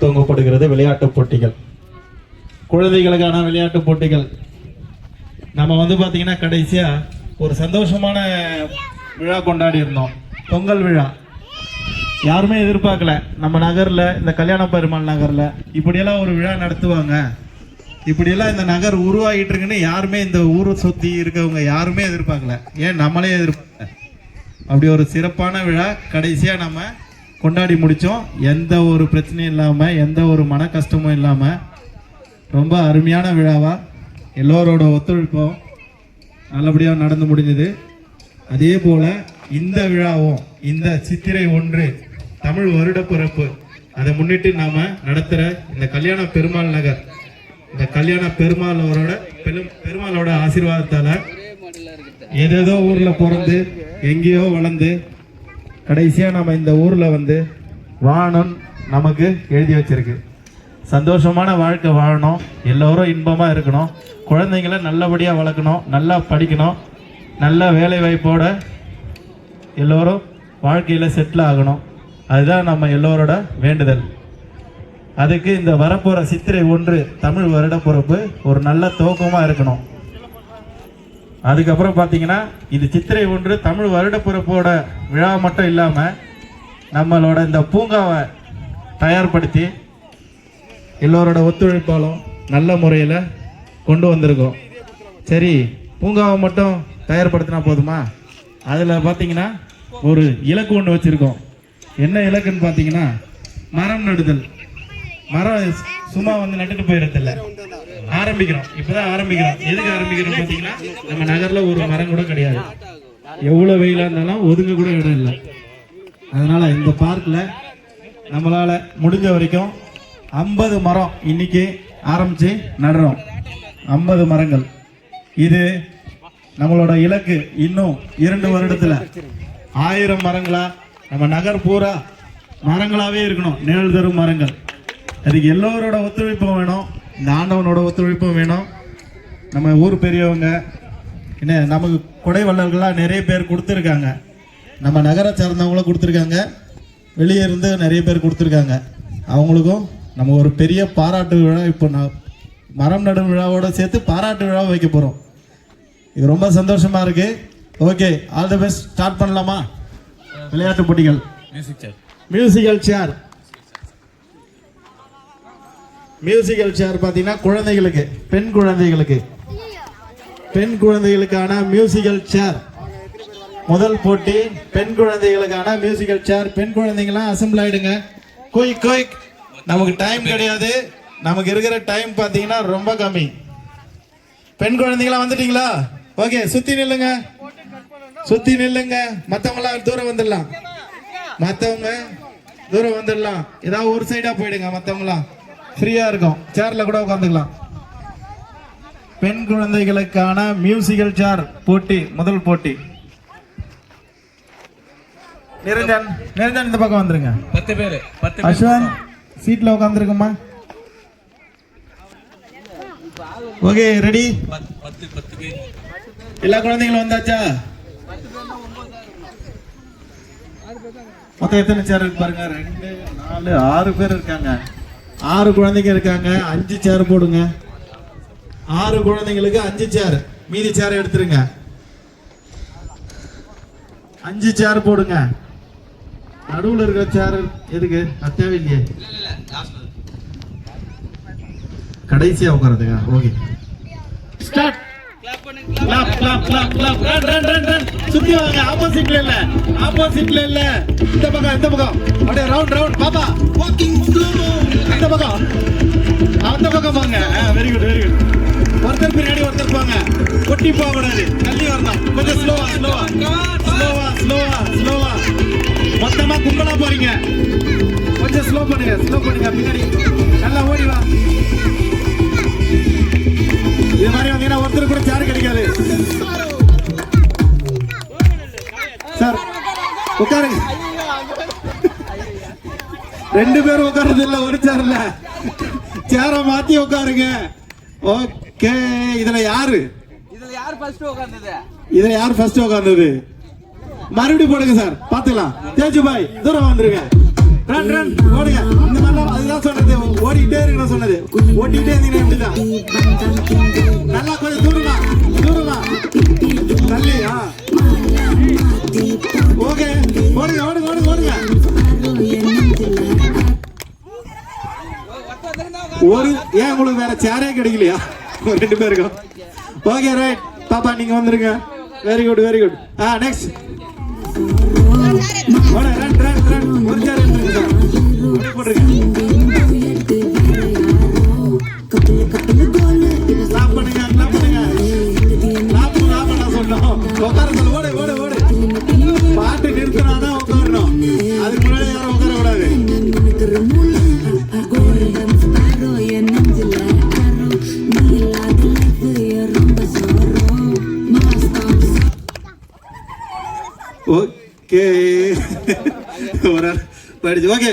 தொங்கப்படுகிறது விளையாட்டு போட்டிகள், குழந்தைகளுக்கான விளையாட்டு போட்டிகள். நம்ம பாத்தீங்கன்னா கடைசியா ஒரு சந்தோஷமான விழா கொண்டாடி இருந்தோம், பொங்கல் விழா. யாருமே எதிர்பார்க்கல நம்ம நகர்ல, இந்த கல்யாண பெருமாள் நகர்ல இப்படியெல்லாம் ஒரு விழா நடத்துவாங்க, இப்படியெல்லாம் இந்த நகர் உருவாகிட்டு இருக்குன்னு யாருமே, இந்த ஊரை சுத்தி இருக்கவங்க யாருமே எதிர்பார்க்கல. ஏன் நம்மளே எதிர்பார்க்கல. அப்படி ஒரு சிறப்பான விழா கடைசியா நம்ம கொண்டாடி முடித்தோம். எந்த ஒரு பிரச்சனையும் இல்லாமல், எந்த ஒரு மன கஷ்டமும் இல்லாமல் ரொம்ப அருமையான விழாவாக எல்லோரோட ஒத்துழைப்பும் நல்லபடியாக நடந்து முடிஞ்சது. அதே போல் இந்த விழாவும், இந்த சித்திரை 1 தமிழ் வருட பிறப்பு, அதை முன்னிட்டு நாம் நடத்துகிற இந்த கல்யாண பெருமாள் நகர், இந்த கல்யாண பெருமாளோட ஆசீர்வாதத்தால் ஏதேதோ ஊரில் பிறந்து எங்கேயோ வளர்ந்து கடைசியாக நம்ம இந்த ஊரில் வாழணும் நமக்கு எழுதி வச்சிருக்கு. சந்தோஷமான வாழ்க்கை வாழணும், எல்லோரும் இன்பமாக இருக்கணும், குழந்தைங்கள நல்லபடியாக வளர்க்கணும், நல்லா படிக்கணும், நல்ல வேலை வாய்ப்போட எல்லோரும் வாழ்க்கையில் செட்டில் ஆகணும். அதுதான் நம்ம எல்லோரோட வேண்டுதல். அதுக்கு இந்த வரப்போகிற சித்திரை 1 தமிழ் வருட பிறப்பு ஒரு நல்ல துவக்கமாக இருக்கணும். அதுக்கப்புறம் பார்த்தீங்கன்னா இது சித்திரை 1 தமிழ் வருட பிறப்போட விழா மட்டும் இல்லாமல் நம்மளோட இந்த பூங்காவை தயார்படுத்தி எல்லோரோட ஒத்துழைப்பாலும் நல்ல முறையில் கொண்டு வந்திருக்கோம். சரி, பூங்காவை மட்டும் தயார்படுத்தினா போதுமா? அதில் பார்த்தீங்கன்னா ஒரு இலக்கு ஒன்று வச்சுருக்கோம். என்ன இலக்குன்னு பார்த்தீங்கன்னா மரம் நடுதல். மரம் சும்மா நட்டுட்டு போயிடறதில்ல, ஆரம்பிக்கிறோம். இப்போதான் ஆரம்பிக்கிறோம். எதுக்கு ஆரம்பிக்கிறோம் பார்த்தீங்கன்னா, நம்ம நகரில் ஒரு மரம் கூட கிடையாது, எவ்வளோ வெயிலாக இருந்தாலும் ஒதுங்க கூட இடம் இல்லை. அதனால் இந்த பார்க்கில் நம்மளால் முடிஞ்ச வரைக்கும் 50 மரம் இன்னைக்கு ஆரம்பித்து நடுறோம். 50 மரங்கள். இது நம்மளோட இலக்கு. இன்னும் 2 வருடத்தில் 1000 மரங்களா நம்ம நகர் பூரா மரங்களாகவே இருக்கணும், நிழல் தரும் மரங்கள். அதுக்கு எல்லோரோட ஒத்துழைப்பும் வேணும், இந்த ஆண்டவனோட ஒத்துழைப்பும் வேணும். நம்ம ஊர் பெரியவங்க என்ன நமக்கு கொடை வள்ளல்களாக நிறைய பேர் கொடுத்துருக்காங்க. நம்ம நகரை சார்ந்தவங்களும் கொடுத்துருக்காங்க, வெளியே இருந்து நிறைய பேர் கொடுத்துருக்காங்க. அவங்களுக்கும் நம்ம ஒரு பெரிய பாராட்டு விழா இப்போ மரம் நடும் விழாவோட சேர்த்து பாராட்டு விழா வைக்க போகிறோம். இது ரொம்ப சந்தோஷமாக இருக்குது. Okay, all the best. Start பண்ணலாமா? விளையாட்டு போட்டிகள். Musical chair. மியூசிக்கல் சேர் பார்த்தீங்கன்னா குழந்தைகளுக்கு, பெண் குழந்தைகளுக்கான மியூசிக்கல் சேர். முதல் போட்டி பெண் குழந்தைகளுக்கான மியூசிக்கல் சேர். பெண் குழந்தைங்களாம் அசம்பிள் ஆயிடுங்க. குயிக். நமக்கு டைம் கிடையாது, நமக்கு இருக்கிற டைம் பார்த்தீங்கன்னா ரொம்ப கம்மி. பெண் குழந்தைங்களாம் வந்துட்டீங்களா? ஓகே, சுத்தி நில்லுங்க. மற்றவங்களாம் தூரம் வந்துடலாம். ஏதாவது ஒரு சைடா போயிடுங்க. மற்றவங்களாம் ஃப்ரீயா இருக்கும், சேர்ல கூட உட்காந்துக்கலாம். பெண் குழந்தைகளுக்கான மியூசிக்கல் சேர் போட்டி. முதல் போட்டி. நிரஞ்சன் இந்த பக்கம் வந்துருங்க. 10 பேர். அஸ்வன் சீட்ல உட்காந்துருக்குமா? Okay, ready? 10 பேர். எல்லா குழந்தைங்களும் வந்தாச்சா? மொத்தம் எத்தனை சேர் இருக்கு பாருங்க. 2, 4, 6 பேர் இருக்காங்க. 6 குழந்தைங்க இருக்காங்க. 5 சேர் போடுங்க. 6 குழந்தைங்களுக்கு 5 சேர். மீதி சேர் எடுத்துருங்க. 5 சேர் போடுங்க. நடுவில் இருக்கிற சேர் எதுக்கு? தேவையில்லையே, கடைசியா உட்காரதுங்க. Okay, start. சுத்தி வாங்க. ஆப்போசிட்ல இல்ல, இந்த பக்கம் அப்படியே ரவுண்ட் பாப்பா. அந்த பக்கம் வாங்க. Very good. ஒருத்தர் பின்னாடி ஒருத்தர் போங்க. கொட்டி போக கூடாது, தள்ளி வரணும். கொஞ்சம் ஸ்லோவா. மொத்தமா கும்பலா போறீங்க. ஓடிங்க, கொஞ்சம் ஸ்லோ பண்ணுங்க, ஸ்லோ பண்ணுங்க, பின்னாடி நல்லா ஓடி வா. இது மாதிரி வந்தீங்கன்னா ஒருத்தர் கூட சேர் கிடைக்காது. சார் உட்காருங்க, 2 பேரும் உட்காருது இல்ல, ஒரு சேர் இல்ல, சேரை மாத்தி உட்காருங்க. ஓகே, இதுல யாரு ஃபர்ஸ்ட் உட்கார்ந்தது? மறுபடியும் போடுங்க சார், பாத்துக்கலாம். தேஜு பாய் தூரம் வந்துருங்க, ரன் ரன் ஓடுங்க. இந்த மாதிரி அதுதான் சொன்னது, ஓடிக்கிட்டே இருக்கணும் சொன்னது. ஓடிக்கிட்டே இருந்தீங்கன்னா எப்படிதான். நல்லா கொஞ்சம் தூரமா தூரமா தள்ளி. ஓகே, ஓடுங்க ஓடுங்க ஓடுங்க ஓடுங்க. ஒரு ஏன் உங்களுக்கு வேற சேரே கிடைக்கலையா 2 பேருக்கும்? ஓகே ரைட், பாப்பா நீங்க வந்துருங்க. Very good very good. Next run run run. ஒரு சேர் எடுத்துருங்க சார், போட்டுருங்க. ஸ்டாப் பண்ணுங்க, ஸ்டாப் பண்ணுங்க. ஸ்டாப் பண்ண சொன்னோம், உட்கார சொல்ல. ஓடு ஓடு ஓடு. பாட்டு நிறுத்தினாதான் உட்காரணும், அதுக்கு முன்னாடி யாரும் உட்கார கூடாது. ஓகே ஒரு படிச்சு. ஓகே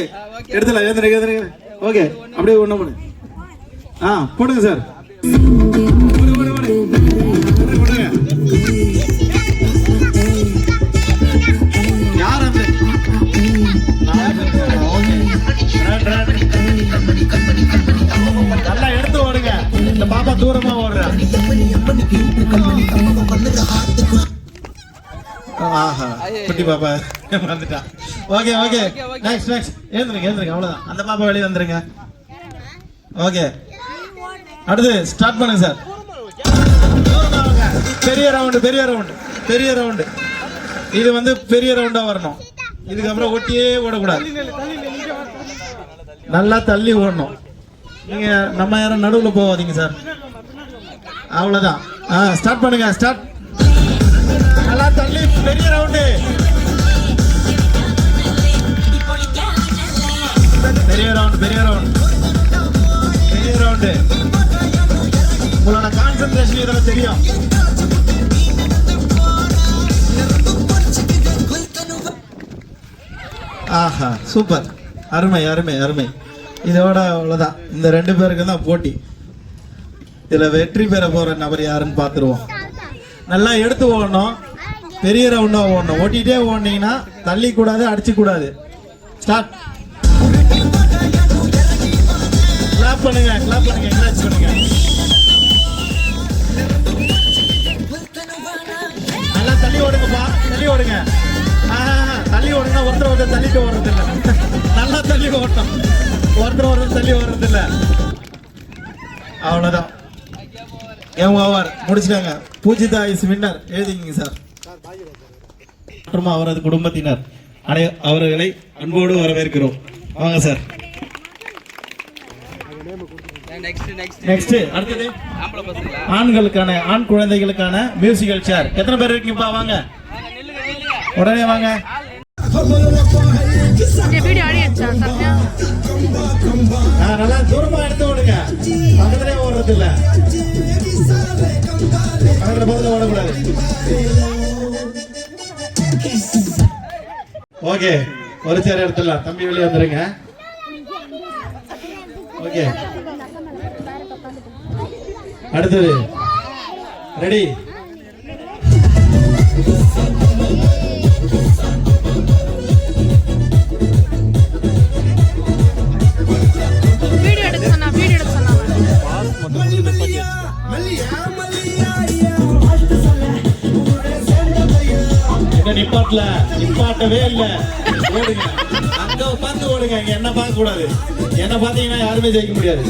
எடுத்துல எழுந்துருங்க எழுந்துருங்க. ஓகே அப்படியே ஒண்ணு பண்ணு. போடுங்க சார். யார் அந்த நல்லா எடுத்து ஓடுங்க. இந்த பாப்பா தூரமா ஓடுற. ஆஹா குட்டி பாப்பா வந்துட்டா. Okay okay next next. எழுந்துருங்க எழுந்துருங்க, அவ்வளவுதான். அந்த பாப்பா வெளியே வந்துருங்க. ஓகே அடுத்து ஸ்டார்ட் பண்ணுங்க சார். பெரிய ரவுண்டு பெரிய ரவுண்டு பெரிய ரவுண்டு. இது வந்து பெரிய ரவுண்டா வரணும். இதுக்கப்புறம் ஒட்டியே ஓடக்கூடாது, நல்லா தள்ளி ஓடணும். நீங்க நம்ம யாரும் நடுவில் போவாதீங்க சார். அவ்வளவுதான். ஸ்டார்ட் பண்ணுங்க. ஸ்டார்ட். நல்லா தள்ளி. பெரிய ரவுண்டு பெரிய ரவுண்ட் பெரிய ரவுண்ட் பெரிய ரவுண்டு. உங்களோட கான்சென்ட்ரேஷன் இதுல தெரியும். ஆஹா சூப்பர், அருமை அருமை அருமை. இதோட அவ்வளவுதான். இந்த 2 பேருக்கு தான் போட்டி. இதுல வெற்றி பெற போற நபர் யாருன்னு பாத்துருவோம். நல்லா எடுத்து ஓடணும், பெரிய ரவுண்டா ஓடணும். ஓட்டிட்டே ஓடினீங்கன்னா தள்ளி கூடாது, அடிச்சு கூடாது. ஸ்டார்ட். கிளாப் பண்ணுங்க கிளாப் பண்ணுங்க என்கரேஜ் பண்ணுங்க. நல்லா தள்ளி ஓடுங்கப்பா, தள்ளி ஓடுங்க. தள்ளி ஓடுங்க. ஒருத்தர் தள்ளிட்டு ஓடுறது இல்லை, நல்லா தள்ளி ஓட்டணும். ஒருத்தர் தள்ளி ஓடுறது இல்லை. அவ்வளவுதான். ஓவர் முடிச்சிட்டாங்க. Poojitha is winner. எழுதிங்க சார். மற்றும் அவரது குடும்பத்தினர் அவர்களை அன்போடு வரவேற்கிறோம். வாங்க சார். நெக்ஸ்ட் அடுத்தது ஆண்களுக்கான, ஆண் குழந்தைகளுக்கான மியூசிக்கல் சேர். எத்தனை பேர் இருக்கீங்கப்பா? வாங்க உடனே வாங்க. நல்லா தூரமா எடுத்து ஓடுங்க, பக்கத்திலே ஓடுறது இல்ல. பக்கத்துல பக்கத்துல ஓடக்கூடாது. ஓகே ஒரு சேர் எடுத்துடலாம். தம்பி வெளியே வந்துருங்க. ஓகே அடுத்தது ரெடி. நிப்பாட்டல, நிப்பாட்டவே இல்ல. ஓடுங்க, அங்க பார்த்து ஓடுங்க. இங்க என்ன பார்க்க கூடாது. என்ன பாத்தீங்கன்னா யாருமே ஜெயிக்க முடியாது.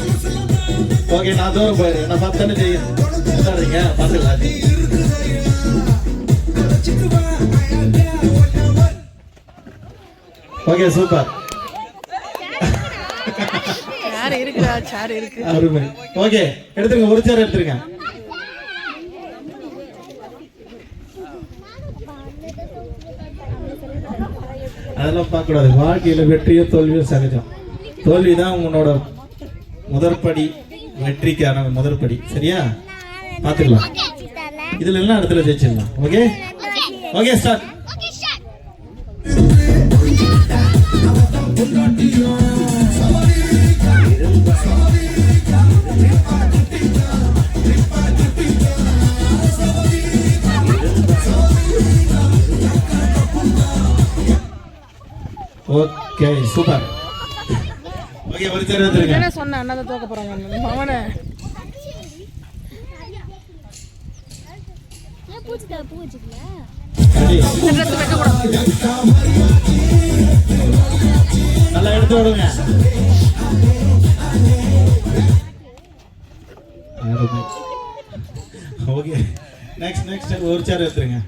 ஓகே நான் தூரம் போயிரு. என்ன பார்த்தானே ஜெயிக்கணும். பாத்துக்கலாம். Okay super. அருமை. ஓகே எடுத்துருங்க, ஒரு சேர் எடுத்துருங்க. அதெல்லாம் பார்க்கக்கூடாது. வாழ்க்கையில் வெற்றியோ தோல்வியோ சகஜம். தோல்வி தான் உன்னோட முதற்படி, வெற்றிக்கான முதற்படி. சரியா? பார்த்துக்கலாம். இதுல எல்லாம் இடத்துல ஜெயிச்சிடலாம். Okay okay start. Okay super. Okay ஒரு சேர் எடுத்துருங்க. என்ன சொன்ன அண்ணா தோக்க போறாங்க அவனே. ஏன் பூச்சிக்கல ட்ரெஸ் வைக்க கூடாது. நல்லா எடுத்து விடுங்க. ஓகே நெக்ஸ்ட் ஒரு சேர் எடுத்துருங்க.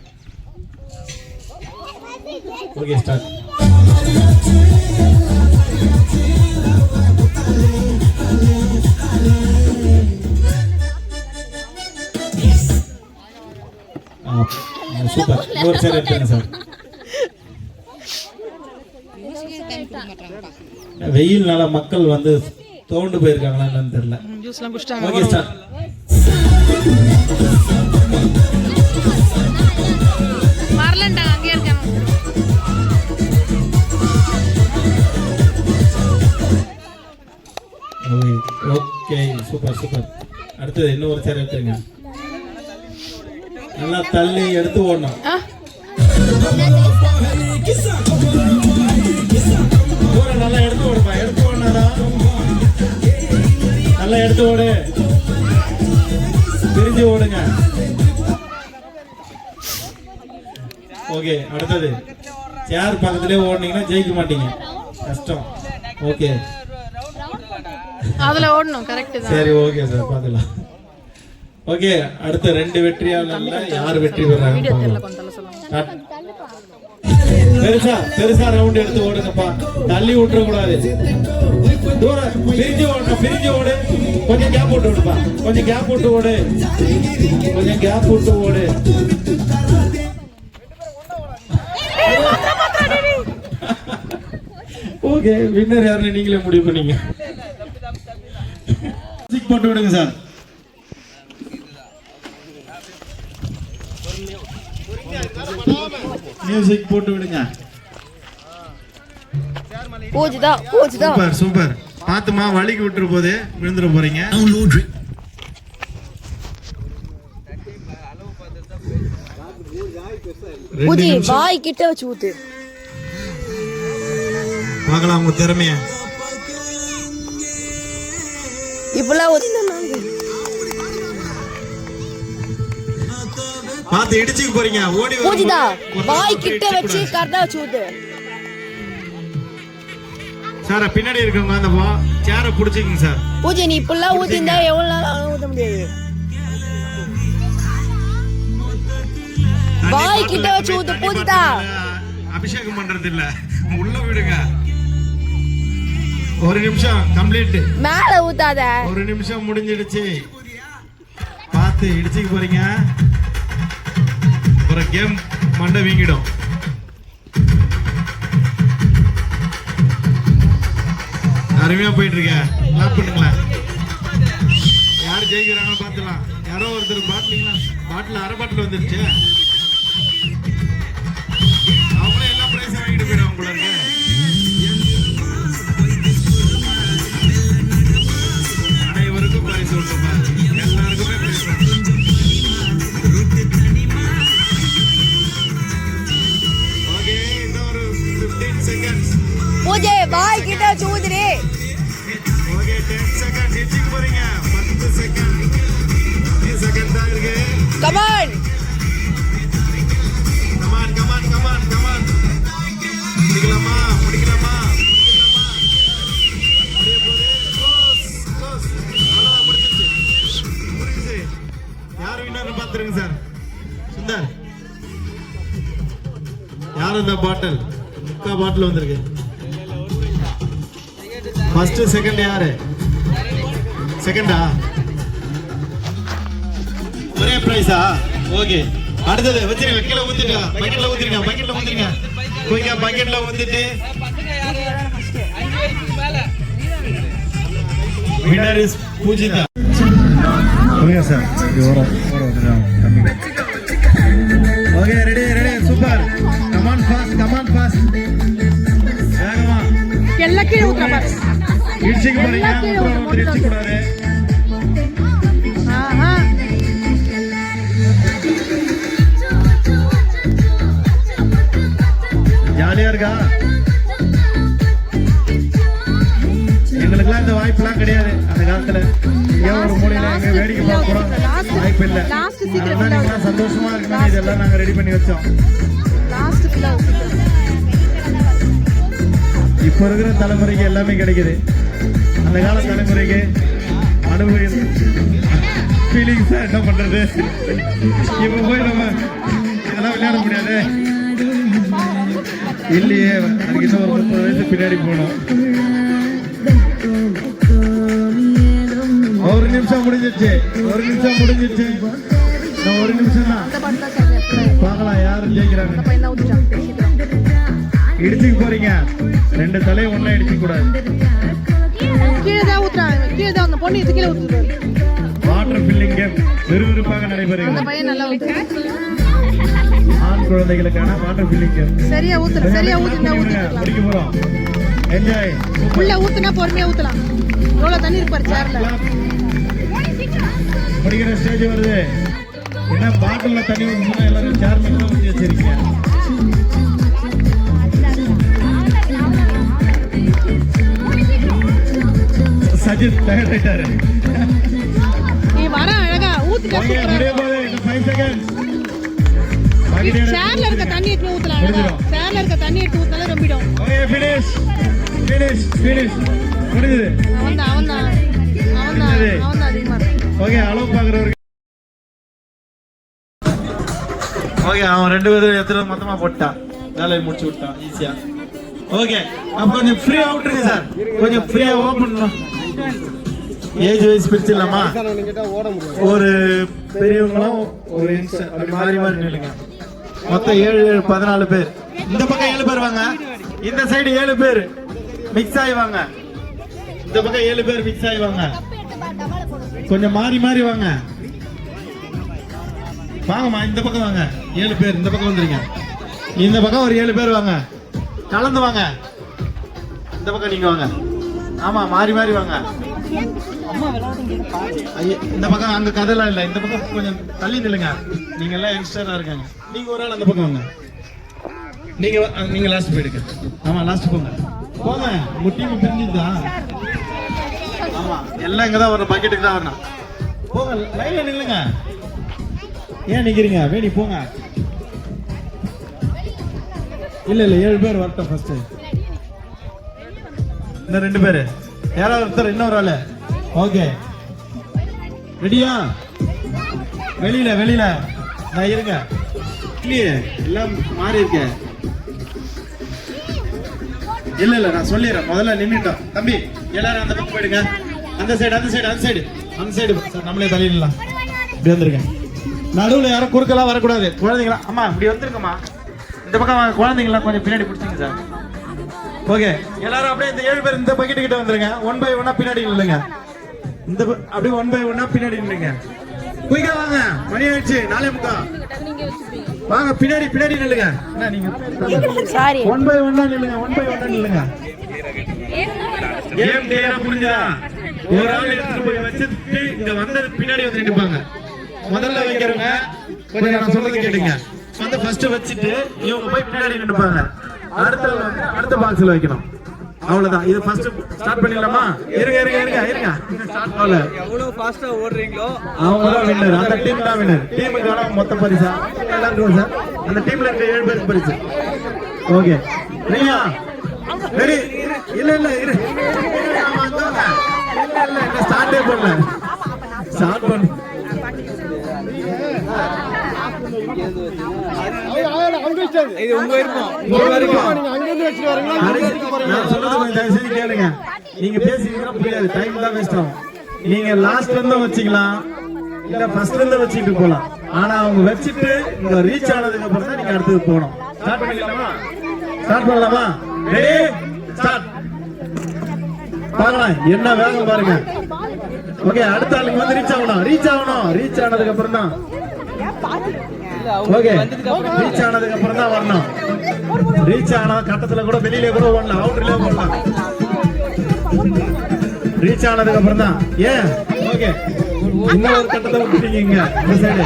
Okay start. சூப்பர். ஒரு சேர் எடுத்துங்க சார். வெயில்னால மக்கள் வந்து தோண்டு போயிருக்காங்களா என்னன்னு தெரியல. ஜூஸ்லாம் குடிச்சிட்டாங்க. Okay start. வரலண்டா அங்கே இருக்காங்க. Okay super super. அடுத்தது இன்னும் ஒரு சேர் எடுத்துருங்க. நல்லா தள்ளி எடுத்து ஓடணும். நல்லா எடுத்து ஓடுப்பா. எடுத்து ஓடினாதான் நல்லா எடுத்து ஓடு. பிரிஞ்சு ஓடுங்க. ஓகே அடுத்தது சேர் பக்கத்திலே ஓடுனீங்கன்னா ஜெயிக்க மாட்டீங்க, கஷ்டம். ஓகே அதுல ஓடணும். கரெக்ட் தான். சரி ஓகே சார் பார்த்துக்கலாம். ஓகே அடுத்த 2 வெற்றியாளர்ல யார் வெற்றி பெறாங்க? பெருசா ரவுண்ட் எடுத்து ஓடுங்கப்பா. தள்ளி விட்டுற கூடாது. தூரம் பிரிஞ்சு ஓடணும். பிரிஞ்சு ஓடு. கொஞ்சம் கேப் விட்டு ஓடுப்பா. கொஞ்சம் கேப் விட்டு ஓடு. கொஞ்சம் கேப் விட்டு ஓடு. ஓகே வின்னர் யாருன்னு நீங்களே முடிவு பண்ணீங்க. போட்டு விடுங்க சார். மியூசிக் போட்டு விடுங்க. Super super. பாத்துமா வலிக்கு விட்டுற போது விழுந்துட போறீங்க. வாய் கிட்ட வச்சு ஊத்து. பார்க்கலாம் உங்க திறமைய. இப்பெல்லாம் பாத்து இடிச்சுக்க போறீங்க. ஓடி பூஜிதா வாய் கிட்ட வச்சு கரெக்டா வச்சு ஊத்து. சார் பின்னாடி இருக்கவங்க அந்த சேரை புடிச்சுக்கங்க சார். பூஜை நீ இப்பெல்லாம் ஊத்திந்தா எவ்வளவு நாள் ஊத்த முடியாது. வாய் கிட்ட வச்சு ஊத்து பூஜிதா. அபிஷேகம் பண்றது இல்ல, உள்ள விடுங்க. ஒரு நிமிஷம் கம்ப்ளீட். மேல ஊத்தாத. ஒரு நிமிஷம் முடிஞ்சிடுச்சு. பார்த்து இடிச்சுக்க போறீங்க. ஒரு கேம் மண்டை வீங்கிடும். அருமையா போயிட்டு இருக்க. கிளாப் பண்ணுங்களேன். யார் ஜெயிக்கிறாங்கன்னு பார்த்துலாம். யாரோ ஒருத்தர் பாட்டிலீங்களா? பாட்டில் அரை பாட்டில் வந்துருச்சு. அவங்களே எல்லா பிரைஸும் வாங்கிட்டு போயிடும் உங்களுக்கு. அனைவருக்கும் பரிசு உண்டுப்பா. எல்லாருக்குமே பரிசு உண்டு. ஓகே இன்னொரு 15 செகண்ட்ஸ். பூஜை வாய் கிட்ட வச்சு ஊத்துறே. ஓகே 10 செகண்ட்ஸ் இடிச்சுக்க போறீங்க. 10 செகண்ட். 10 செகண்ட் தான் இருக்கு. Come on. முடிக்கலாமா? முடிக்கலாமா? யார் வின்னர் பாத்துருங்க சார். சுந்தர் யார் இந்த பாட்டில்? முக்கா பாட்டில் வந்திருக்கு. ஃபர்ஸ்ட் செகண்ட் யாரு? செகண்டா? ஒரே பிரைஸா? ஓகே அடுத்தது வச்சிருங்க. கீழே ஊத்திருங்க. பக்கெட்ல ஊத்திருங்க. பக்கெட்ல ஊத்திருங்க. குயிக்கா பக்கெட்ல ஊத்திட்டு winner is Poojitha. Okay sir okay ready super. Come on fast வேகமா எல்லாம் கீழே ஊத்துறா பாரு. இடிச்சிக்க போறீங்க. அப்புறம் இடிச்சிக்க கூடாது. ஆஹா ஜாலியா இருக்கா? எங்களுக்குலாம் இந்த வாய்ப்புலாம் கிடையாது அந்த காலத்துல. ஏன் ஒரு மூலையில எங்க வேடிக்கை பார்க்க கூட வாய்ப்பு இல்லை. நீங்களாம் சந்தோஷமா இருக்கணும். இதெல்லாம் நாங்க ரெடி பண்ணி வச்சோம். லாஸ்ட் ஃபுல்லா இப்ப இருக்கிற தலைமுறைக்கு எல்லாமே கிடைக்குது. அந்த கால தலைமுறைக்கு அனுபவம் ஃபீலிங்ஸ் என்ன பண்றது? இப்ப போய் நம்ம இதெல்லாம் விளையாட முடியாது இல்லையே. அதுக்கு இன்னும் ஒரு 30 வயசு பின்னாடி போகணும். ஒரு நிமிஷம் முடிஞ்சிச்சு. இன்னும் ஒரு நிமிஷம் தான். பார்க்கலாம் யாரும் ஜெயிக்கிறாங்க. இடிச்சுக்க போறீங்க. 2 தலையை ஒண்ணா இடிக்க கூடாது. கீழே தான் ஊத்துறாங்க. கீழே தான் அந்த பொண்ணு இது கீழே ஊத்துது. வாட்டர் ஃபில்லிங் கேம் விறுவிறுப்பாக நடைபெறுகிறது. அந்த பையன் நல்லா ஊத்து. ஆண் குழந்தைகளுக்கான வாட்டர் ஃபில்லிங் கேம். சரியா ஊத்துற. சரியா ஊத்துனா ஊத்திக்கலாம். முடிக்க போறோம். என்ஜாய். உள்ள ஊத்துனா பொறுமையா ஊத்தலாம். எவ்வளவு தண்ணி இருக்கு பாரு சேர்ல. முடிக்கிற ஸ்டேஜ் வருது. என்ன பாட்டில்ல தண்ணி ஊத்துனா எல்லாரும் சேர் மேல ஊத்தி வச்சிருக்கீங்க. சஜித் தயாராயிட்டாரு. நீ வர அழகா ஊத்துக்க ஓகே சூப்பரா. முடிய போகுது. 5 செகண்ட்ஸ். சேர்ல இருக்க தண்ணி எடுத்து ஊத்தலாம் அழகா. சேர்ல இருக்க தண்ணி எடுத்து ஊத்தலாம் ரொம்பிடும். ஓகே finish முடியுது. அவன்தான் அதிகமா இருக்கு. ஓகே அளவு பாக்குறவருக்கு ஓகே அவன் 2 பேரும் எத்தனை மொத்தமா போட்டான். வேலையை முடிச்சு விட்டான் ஈஸியா. ஓகே அப்ப கொஞ்சம் ஃப்ரீயா விட்டுருங்க சார். கொஞ்சம் ஃப்ரீயா ஓபன் பண்ணலாம். ஏஜ் வைஸ் பிரிச்சிடலாமா? ஒரு பெரியவங்களும் ஒரு யங்ஸ்டர் அப்படி மாறி நில்லுங்க. மொத்தம் 14 பேர். இந்த பக்கம் 7 பேர் வாங்க. இந்த சைடு 7 பேர் மிக்ஸ் ஆகி வாங்க. இந்த பக்கம் 7 பேர் மிக்ஸ் ஆகி வாங்க. கொஞ்சம் மாறி வாங்க. வாங்கம்மா இந்த பக்கம் வாங்க. 7 பேர் இந்த பக்கம் வந்துருங்க. இந்த பக்கம் ஒரு 7 பேர் வாங்க. கலந்து வாங்க. இந்த பக்கம் நீங்க வாங்க. ஆமா மாறி வாங்க. இந்த பக்கம் அங்க கதைலாம் இல்ல. இந்த பக்கம் கொஞ்சம் தள்ளி நில்லுங்க. நீங்க எல்லாம் யங்ஸ்டரா இருக்காங்க. நீங்க ஒரு ஆள் அந்த பக்கம் வாங்க. நீங்க லாஸ்ட் போயிடுங்க. ஆமா லாஸ்ட் போங்க. உங்க டீம் பிரிஞ்சுதா? ஆமா எல்லாம் இங்கதான் வரணும். பக்கெட்டுக்கு தான் வரணும். போங்க லைன்ல நில்லுங்க. ஏன் நிக்கிறீங்க? வேணி போங்க. இல்ல 7 பேர் வரட்டும் ஃபர்ஸ்ட். இந்த 2 பேர் யாராவது ஒருத்தர் இன்னொரு ஆளு. ஓகே ரெடியா? வெளியில நான் இருங்க. இல்லையே எல்லாம் மாறி இருக்க. இல்ல நான் சொல்லிடுறேன். முதல்ல நின்னுட்டோம். தம்பி எல்லாரும் அந்த பக்கம் போயிடுங்க. அந்த சைடு சார் நம்மளே தள்ளிடலாம். இப்படி வந்துருங்க. நடுவுல யாரும் குறுக்கெல்லாம் வரக்கூடாது. குழந்தைங்களா அம்மா இப்படி வந்துருக்கம்மா. இந்த பக்கம் வாங்க. குழந்தைங்களா கொஞ்சம் பின்னாடி பிடிச்சிங்க சார். ஓகே எல்லாரும் அப்படியே இந்த 7 பேர் இந்த பக்கெட் கிட்ட வந்துருங்க. 1 by 1 பின்னாடி நில்லுங்க. இந்த அப்படியே 1 by 1 பின்னாடி நில்லுங்க. குயிக்கா வாங்க. மணி ஆயிடுச்சு 4:45. வாங்க பின்னாடி நில்லுங்க. என்ன நீங்க சாரி 1 by 1 நில்லுங்க. 1 by 1 நில்லுங்க. கேம் கிளியரா புரிஞ்சதா? ஒரு ஆள் எடுத்து போய் வச்சிட்டு இங்க வந்து பின்னாடி வந்து நிப்பாங்க. முதல்ல வைக்கிறவங்க கொஞ்சம் நான் சொல்றது கேளுங்க. வந்து ஃபர்ஸ்ட் வச்சிட்டு இவங்க போய் பின்னாடி நிப்பாங்க. அடுத்த பாக்ஸ்ல வைக்கணும். அவ்வளவுதான். இது ஃபர்ஸ்ட் ஸ்டார்ட் பண்ணிடலாமா? இருங்க ஸ்டார்ட் ஆகல. எவ்வளவு ஃபாஸ்டா ஓடுறீங்களோ அவங்க தான் வின்னர். அந்த டீம் தான் வின்னர். டீமுக்கான மொத்த பரிசா எல்லாருக்கும் சார். அந்த டீம்ல இருக்க 7 பேருக்கு பரிசு. ஓகே ரெடியா? ரெடி? இல்ல இரு. இல்ல ஸ்டார்ட்டே பண்ணல. ஸ்டார்ட் பண்ணு. இது உங்க விருப்பம். நான் சொல்றது கொஞ்சம் தயவு செஞ்சு கேளுங்க. நீங்க பேசிக்கிறீங்க புரியாது. டைம் தான் வேஸ்ட் ஆகும். நீங்க லாஸ்ட்ல இருந்து வச்சுக்கலாம், இல்ல ஃபர்ஸ்ட்ல இருந்து வச்சுட்டு போலாம். ஆனா அவங்க வச்சுட்டு இங்க ரீச் ஆனதுக்கு அப்புறம் தான் நீங்க அடுத்தது போகணும். ஸ்டார்ட் பண்ணிக்கலாமா? ஸ்டார்ட் பண்ணலாமா? Ready start. பார்க்கலாம் என்ன வேகம் பாருங்க. ஓகே, அடுத்த ஆளுக்கு வந்து ரீச் ஆகணும். ரீச் ஆனதுக்கு அப்புறம் தான் ஓகே, ரீச் ஆனதுக்கு அப்புறம் தான் வரணும். ரீச் ஆன கட்டத்துல கூட வெளியில கூட ஓடலாம், அவுட்டர்லயே ஓடலாம். ரீச் ஆனதுக்கு அப்புறம் தான் ஏன் ஓகே, இன்னொரு கட்டத்தை விட்டுட்டீங்க இங்க இந்த சைடு.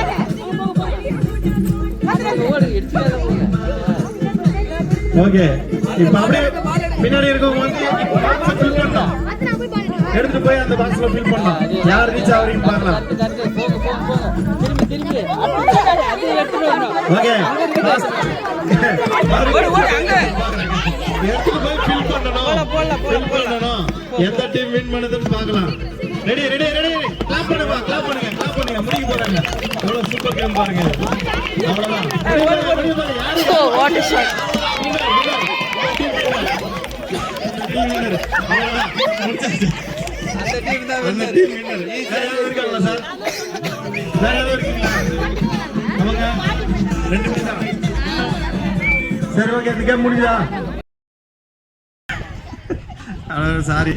ஓகே, இப்ப அப்படியே பின்னாடி இருக்கவங்க வந்து ஃபில் பண்ணலாம், எடுத்து போய் அந்த பாக்ஸ்ல ஃபில் பண்ணலாம். யார் ரீச் ஆவறீங்க பார்க்கலாம். ஓகே, எடுத்து போய் ஃபில் பண்ணணும். எந்த டீம் வின் பண்ணுதுன்னு பார்க்கலாம். ரெடி கிளாப் பண்ணுங்க முடிக்க போறாங்க. எவ்வளவு சூப்பர் கேம் பாருங்க. அவ்வளவுதான். What is shot. சரி ஓகே, இந்த கேம் முடிஞ்சா? சாரி,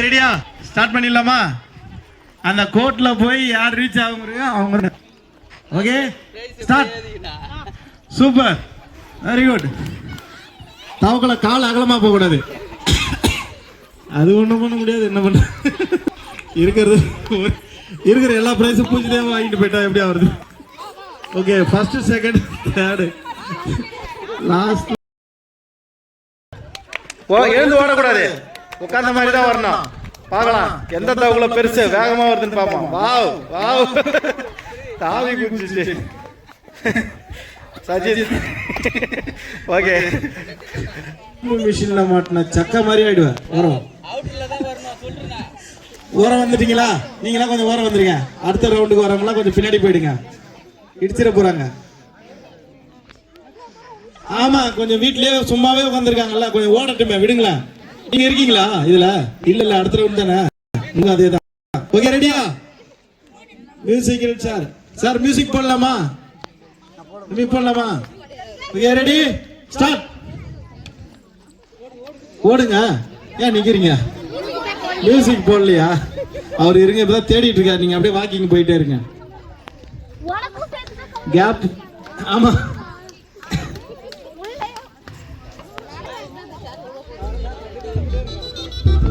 ரெடியா? ஸ்டார்ட் பண்ணிடலாமா? அந்த கோட்ல போய் யார் ரீச் ஆகுங்க அவங்க. Okay start. Super, very good. தவக்கல கால் அகலமா போக கூடாது. அது ஒண்ணும் பண்ண முடியாது. என்ன பண்ண இருக்கிற எல்லா பிரைஸும் பூஜை வாங்கிட்டு போயிட்டா எப்படி ஆகுது? Okay, first second third last. எழுந்து ஓடக்கூடாது, உட்கார்ந்த மாதிரி தான் வரணும். பார்க்கலாம் எந்த தவக்குல பெருசு வேகமா வருதுன்னு பார்ப்போம். வாவ் தாவி குதிச்சு சஜித். ஓகே, மிஷின்ல மாட்டின சக்க மாதிரி ஆயிடுவேன். ஓரம் வந்துட்டீங்களா? நீங்களா கொஞ்சம் ஓரம் வந்துருங்க. அடுத்த ரவுண்டுக்கு வரவங்களா கொஞ்சம் பின்னாடி போயிடுங்க, இடிச்சிட போறாங்க. ஆமா, கொஞ்சம் வீட்லயே சும்மாவே உட்காந்துருக்காங்கல்ல, கொஞ்சம் ஓடட்டுமே, விடுங்களேன். நீங்க இருக்கீங்களா இதுல? இல்ல அடுத்த ரவுண்ட் தானே. அதேதான். ஓகே, ரெடியா? மியூசிக் சார் மியூசிக் போடலாமா? Okay, ready start. ஓடுங்க. ஏன் நிக்கிறீங்க? மியூசிக் போடலையா? அவர் இருங்க, இப்பதான் தேடிட்டு இருக்காரு. நீங்க அப்படியே வாக்கிங் போயிட்டே இருங்க. கேப். ஆமா,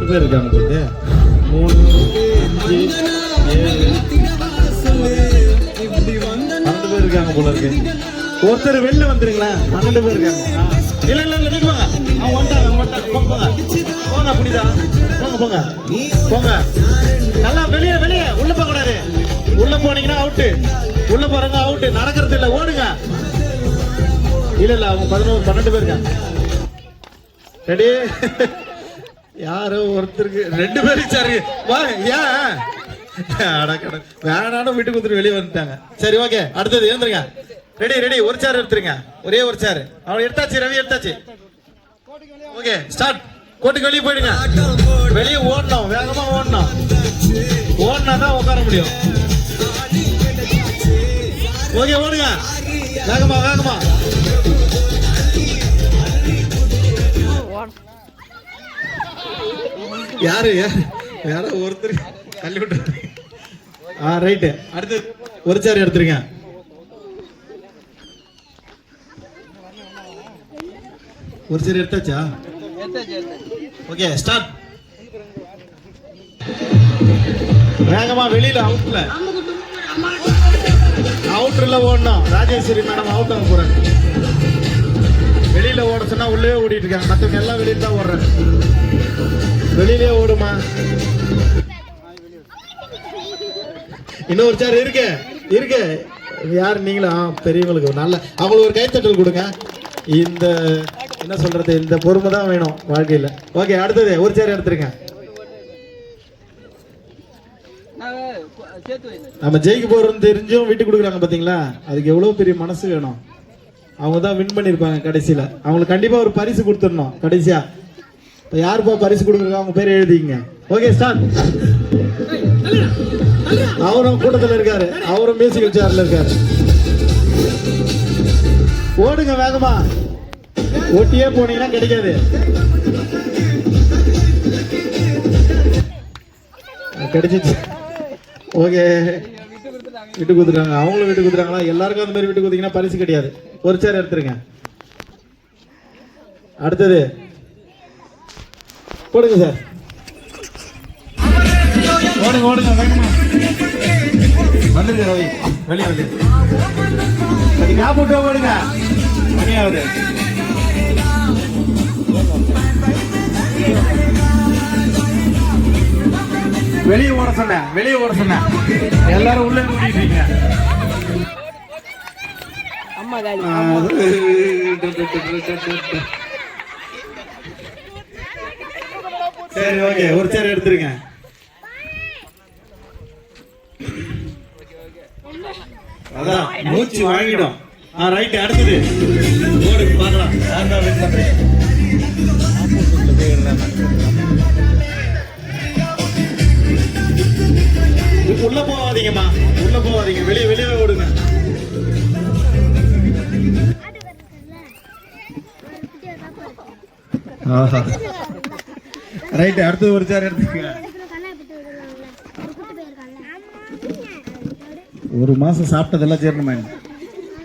பேர் இருக்காங்க. 3 5 7 12 பேர் இருக்காங்க போல இருக்கு. ஒருத்தர் வெளில வந்துருங்களா? 12 பேர் இருக்காங்க. இல்ல நிக்குவாங்க. அவங்க வந்துட்டாங்க. போங்க புனிதா, போங்க. நல்லா வெளியே உள்ள போக கூடாது. உள்ள போனீங்கன்னா அவுட்டு. உள்ள போறவங்க அவுட்டு. நடக்கிறது இல்ல, ஓடுங்க. இல்ல அவங்க 11 12 பேர் இருக்காங்க. ரெடி? யாரோ ஒருத்தருக்கு 2 பேர் இருக்காரு. வேணாலும் வீட்டுக்கு கொடுத்துட்டு வெளியே வந்துட்டாங்க. சரி ஓகே, அடுத்தது எழுந்துருங்க. ரெடி ஒரு சேர் எடுத்துருங்க. ஒரே ஒரு சேர். அவன் எடுத்தாச்சு, ரவி எடுத்தாச்சு. Okay start. கோட்டுக்கு வெளியே போயிடுங்க. வெளியே ஓடணும், வேகமா ஓடணும். ஓடினா தான் உட்கார முடியும். ஓகே, ஓடுங்க வேகமா. யாரு யாரோ ஒருத்தர் தள்ளி விட்டு. ரைட்டு. அடுத்து ஒரு சேர் எடுத்துருங்க. ஒரு சேர் எடுத்தாச்சா? Okay start. வேகமா வெளியில அவுட்ல ஓடணும். ராஜேஸ்வரி மேடம் அவுட் ஆக போறாங்க. வெளியில ஓட சொன்னா உள்ளே ஓடிட்டு இருக்காங்க. மற்றவங்க எல்லாம் வெளியில தான் ஓடுறாங்க. வெளியிலே ஓடுமா? இன்னொரு சேர் இருக்கு. யாரு? நீங்களா? பெரியவங்களுக்கு நல்ல அவங்களுக்கு ஒரு கைத்தட்டல் கொடுங்க. இந்த என்ன சொல்றது, இந்த பொறுமை தான் வேணும் வாழ்க்கையில. ஓகே, அடுத்தது ஒரு சேர் எடுத்துருங்க. நம்ம ஜெயிக்க போறோம் தெரிஞ்சும் விட்டு கொடுக்குறாங்க பாத்தீங்களா? அதுக்கு எவ்வளவு பெரிய மனசு வேணும். அவங்க தான் வின் பண்ணிருப்பாங்க கடைசியில. அவங்களுக்கு கண்டிப்பா ஒரு பரிசு கொடுத்துடணும் கடைசியா. இப்ப யாருப்பா பரிசு கொடுக்குறாங்க அவங்க பேர் எழுதிங்க. Okay start. அவரும் கூட்டத்தில் இருக்காரு. அவரும் மியூசிக்கல் சேர்ல இருக்காரு. ஓடுங்க வேகமா. ஊட்டியே போனீங்கன்னா கிடைக்காது. கிடைச்சிச்சு. ஓகே, விட்டு கொடுத்துட்டாங்க. அவங்களும் விட்டு கொடுத்துறாங்களா? எல்லாருக்கும் அந்த மாதிரி விட்டு கொடுத்தீங்கன்னா பரிசு கிடையாது. ஒரு சேர் எடுத்துருங்க. அடுத்தது போடுங்க சார். ஓடுங்க ஓடுங்க வேணுமா? வந்துருங்க ரவி, வெளியே வந்து ஞாபகம் ஓடுங்க. மணியாவது வெளியே ஓட சொன்னேன், வெளியே ஓட சொன்னேன். எல்லாரும் உள்ள கூட்டிட்டு அம்மா காலி. சரி ஓகே, ஒரு சேர் எடுத்துருங்க. அதான் மூச்சு வாங்கிடும். ரைட், அடுத்தது ஓடு பார்க்கலாம். உள்ள போவாதீங்கம்மா, உள்ள போவாதீங்க, வெளியே வெளியே ஓடுங்க. ரைட், அடுத்தது ஒரு சேர் எடுத்துக்கங்க. ஒரு மாசம் சாப்பிட்டதெல்லாம் சேரணுமா?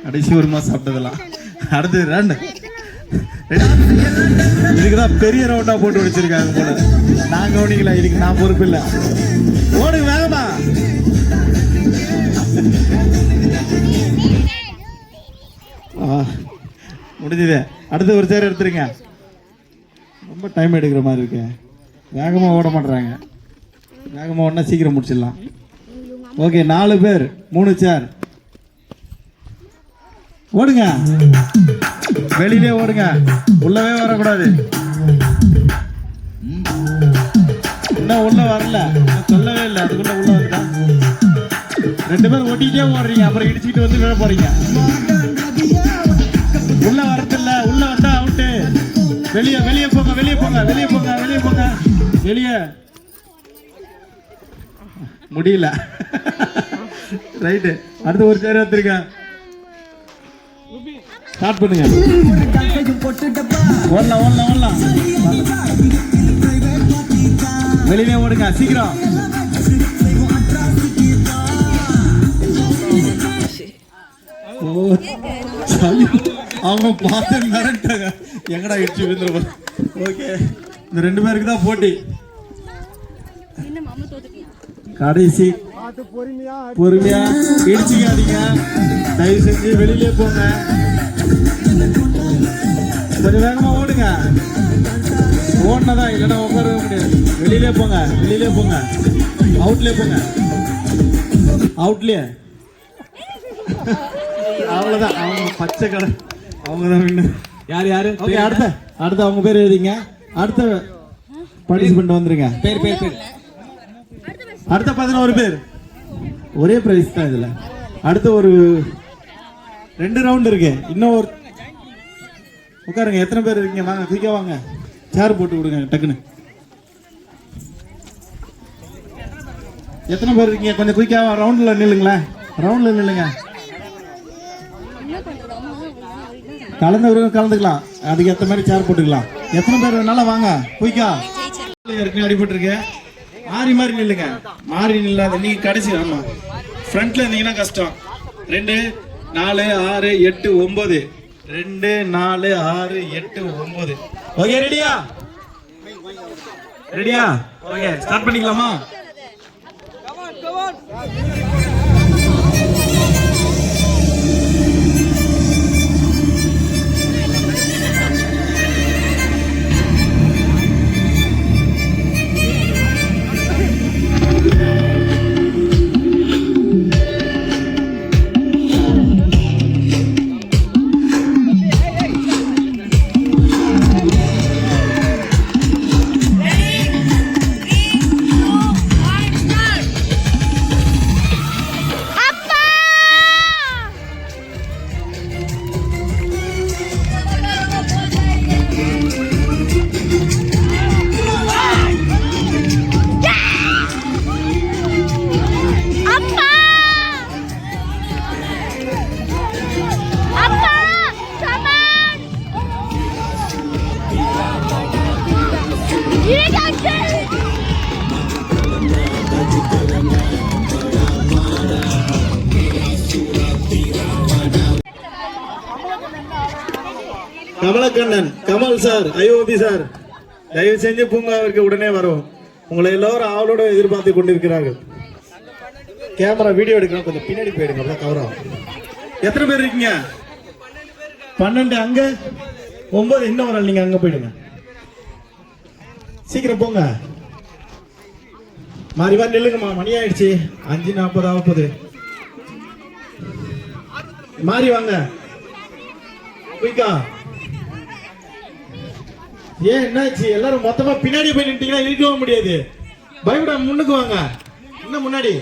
கடைசி ஒரு மாசம் சாப்பிட்டதெல்லாம். அடுத்தது ரெண்டு. இதுக்குதான் பெரிய ரவுண்டா போட்டு வச்சிருக்காங்க போல. நான் கவனிக்கல, இதுக்கு நான் பொறுப்பு இல்லை. ஓடுங்க வேகமா. முடிஞ்சது. அடுத்து ஒரு சேர் எடுத்துருங்க. ரொம்ப டைம் எடுக்கிற மாதிரி இருக்கு. வேகமா ஓட மாட்டுறாங்க. வேகமா ஓடனா சீக்கிரம் முடிச்சிடலாம். ஓகே, 4 பேர் 3 சேர். ஓடுங்க, வெளியிலே ஓடுங்க, உள்ளவே வரக்கூடாது. இன்னும் உள்ள வரல, சொல்லவே இல்லை. அதுக்குள்ள உள்ள வந்துட்டா 2 பேர் ஒட்டிக்கிட்டே ஓடுறீங்க. அப்புறம் இடிச்சுக்கிட்டு வந்து விழ போறீங்க. உள்ள வரதில்ல, உள்ள வந்தா அவுட்டு. வெளியே வெளியே போங்க, வெளியே போங்க, வெளியே போங்க, வெளியே போங்க, வெளியே. முடியல. ரைட்டு, அடுத்து ஒரு சேர் எடுத்துருக்கேன். ஸ்டார்ட் பண்ணுங்க. ஓடலாம் ஓடலாம் ஓடலாம். வெளியிலே ஓடுங்க சீக்கிரம். அவங்க பார்த்து மிரட்டாங்க. எங்கடா இடிச்சு விழுந்துரும். ஓகே, இந்த 2 பேருக்கு தான் போட்டி. கடைசி பொறுமையா இடிச்சுக்காதீங்க. தயவு செஞ்சு வெளியிலே போங்க. கொஞ்சம் வேகமா ஓடுங்க. ஓடினதான், இல்லைன்னா உட்காரவே முடியாது. வெளியிலே போங்க, வெளியிலே போங்க. அவுட்லேயே போங்க, அவுட்லேயே. அவ்வளோதான். அவங்க பச்சை கடை, அவங்க தான் வின்னர். யார் யாரு? ஓகே, அடுத்த அவங்க பேர் எழுதிங்க. அடுத்த பார்ட்டிசிபெண்ட் வந்துருங்க. பேர் பேர் பேர். அடுத்த 11 பேர். ஒரே பிரைஸ் தான் இதுல. அடுத்த ஒரு 2 ரவுண்ட் இருக்கு. இன்னும் ஒரு உட்காருங்க. எத்தனை பேர் இருக்கீங்க? வாங்க, குயிக்கா வாங்க. சேர் போட்டு விடுங்க டக்குன்னு. எத்தனை பேர் இருக்கீங்க? கொஞ்சம் குயிக்கா ரவுண்ட்ல நில்லுங்களேன். ரவுண்ட்ல நில்லுங்க. கலந்தவர்கள் கலந்துக்கலாம். அதுக்கு ஏற்ற மாதிரி சேர் போட்டுக்கலாம். எத்தனை பேர் வேணாலும் வாங்க, குயிக்கா. அடிபட்டு இருக்கு. மாறி மாறி நில்லுங்க. மாறி நில்லாத நீங்க கடைசி. ஆமா, ஃப்ரண்ட்ல இருந்தீங்கன்னா கஷ்டம். 2 4 6 8 9. 2 4 6 8 9. ஓகே, ரெடியா? ரெடியா? ஓகே, ஸ்டார்ட் பண்ணிக்கலாமா? Kamalakannan, Kamal sir, IOB sir, தயவு செஞ்சு பூங்காவிற்கு உடனே வரும். உங்களை எல்லோரும் ஆவலோட எதிர்பார்த்து கொண்டிருக்கிறார்கள். கேமரா வீடியோ எடுக்கணும், கொஞ்சம் பின்னாடி போயிடுங்க, அப்பதான் கவர் ஆகும். எத்தனை பேர் இருக்கீங்க? 12. அங்க 9. இன்னும் ஒரு ஆள், நீங்க அங்க போயிடுங்க. சீக்கிரம் போங்க. மாறி வா, நில்லுங்கம்மா, மணி ஆயிடுச்சு. 5:40 ஆக போகுது. மாறி வாங்க. குயிக்கா. ஏன் என்னாச்சு? எல்லாரும் மொத்தமா பின்னாடி போய் நின்றுட்டீங்கன்னா இழுக்கவும் முடியாது. பயப்படாம முன்னுக்கு வாங்க. இன்னும் முன்னாடி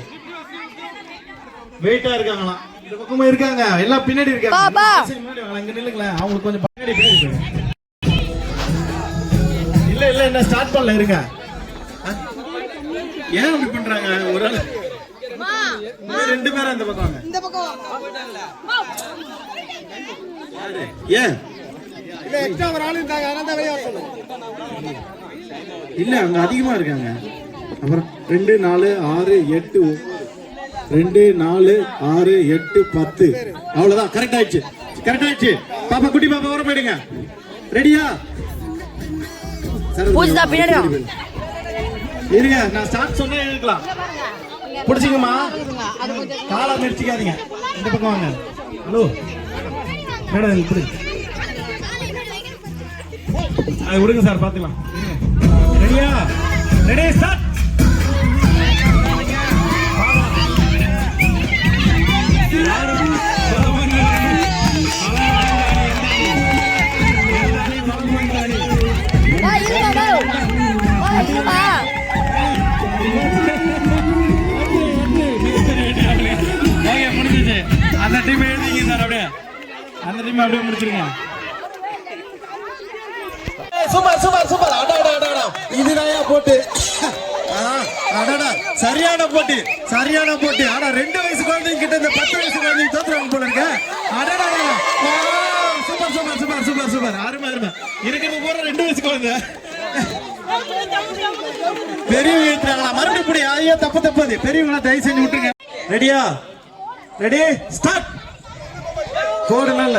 வெயிட்டா இருக்காங்களாம். இந்த பக்கமா இருக்காங்க, எல்லாம் பின்னாடி இருக்காங்க. முன்னாடி வாங்க, இங்க நில்லுங்களேன். அவங்களுக்கு கொஞ்சம் பின்னாடி போங்க. இல்ல என்ன ஸ்டார்ட் பண்ணல, இருங்க. ஏன் அப்படி பண்றாங்க? ஒரு ஆள் 2 பேரும் அந்த பக்கம் வாங்க. இந்த பக்கம் ஏன் இல்ல எக்ஸ்ட்ரா ஒரு ஆளு இருந்தாங்க, அதனால தான் வெளிய வர சொன்னேன். இல்ல அங்க அதிகமா இருக்காங்க. அப்புறம் 2 4 6 8 9 2 4 6 8 10 அவ்வளவுதான். கரெக்ட் ஆயிடுச்சு, கரெக்ட் ஆயிடுச்சு. பாப்பா, குட்டி பாப்பா வர போயிடுங்க. ரெடியா? பூஜிதா பின்னாடி வா. இருங்க, நான் ஸ்டார்ட் சொன்னா எழுக்கலாம். புடிச்சிங்கம்மா, காலை மிதிச்சிக்காதீங்க. இந்த பக்கம் வாங்க. ஹலோ மேடம், இப்படி அது விடுங்க சார், பாத்துக்கலாம். ரெடியா? Ready, start. வா, இருமா, வா. வா, இருமா. ஓகே, முடிஞ்சிச்சு. அந்த டீம் எழுதிங்க சார், அப்படியே அந்த டீம் அப்படியே முடிச்சிருங்க. Super super super. அடடா, இதுதான் போட்டு. அடடா, சரியான போட்டி, சரியான போட்டி. ஆனா 2 வயசு குழந்தைங்க கிட்ட இந்த 10 வயசு குழந்தைங்க தோத்துறாங்க போல இருக்க. அடடா, super super super super super. அருமை அருமை. இருக்கிறது போற 2 வயசு குழந்தை பெரியவங்க இருக்கிறாங்களா? மறுபடியும் இப்படி ஐயோ, தப்பு. பெரியவங்களா தயவு செஞ்சு விட்டுருங்க. ரெடியா? Ready, start. கோடு நல்ல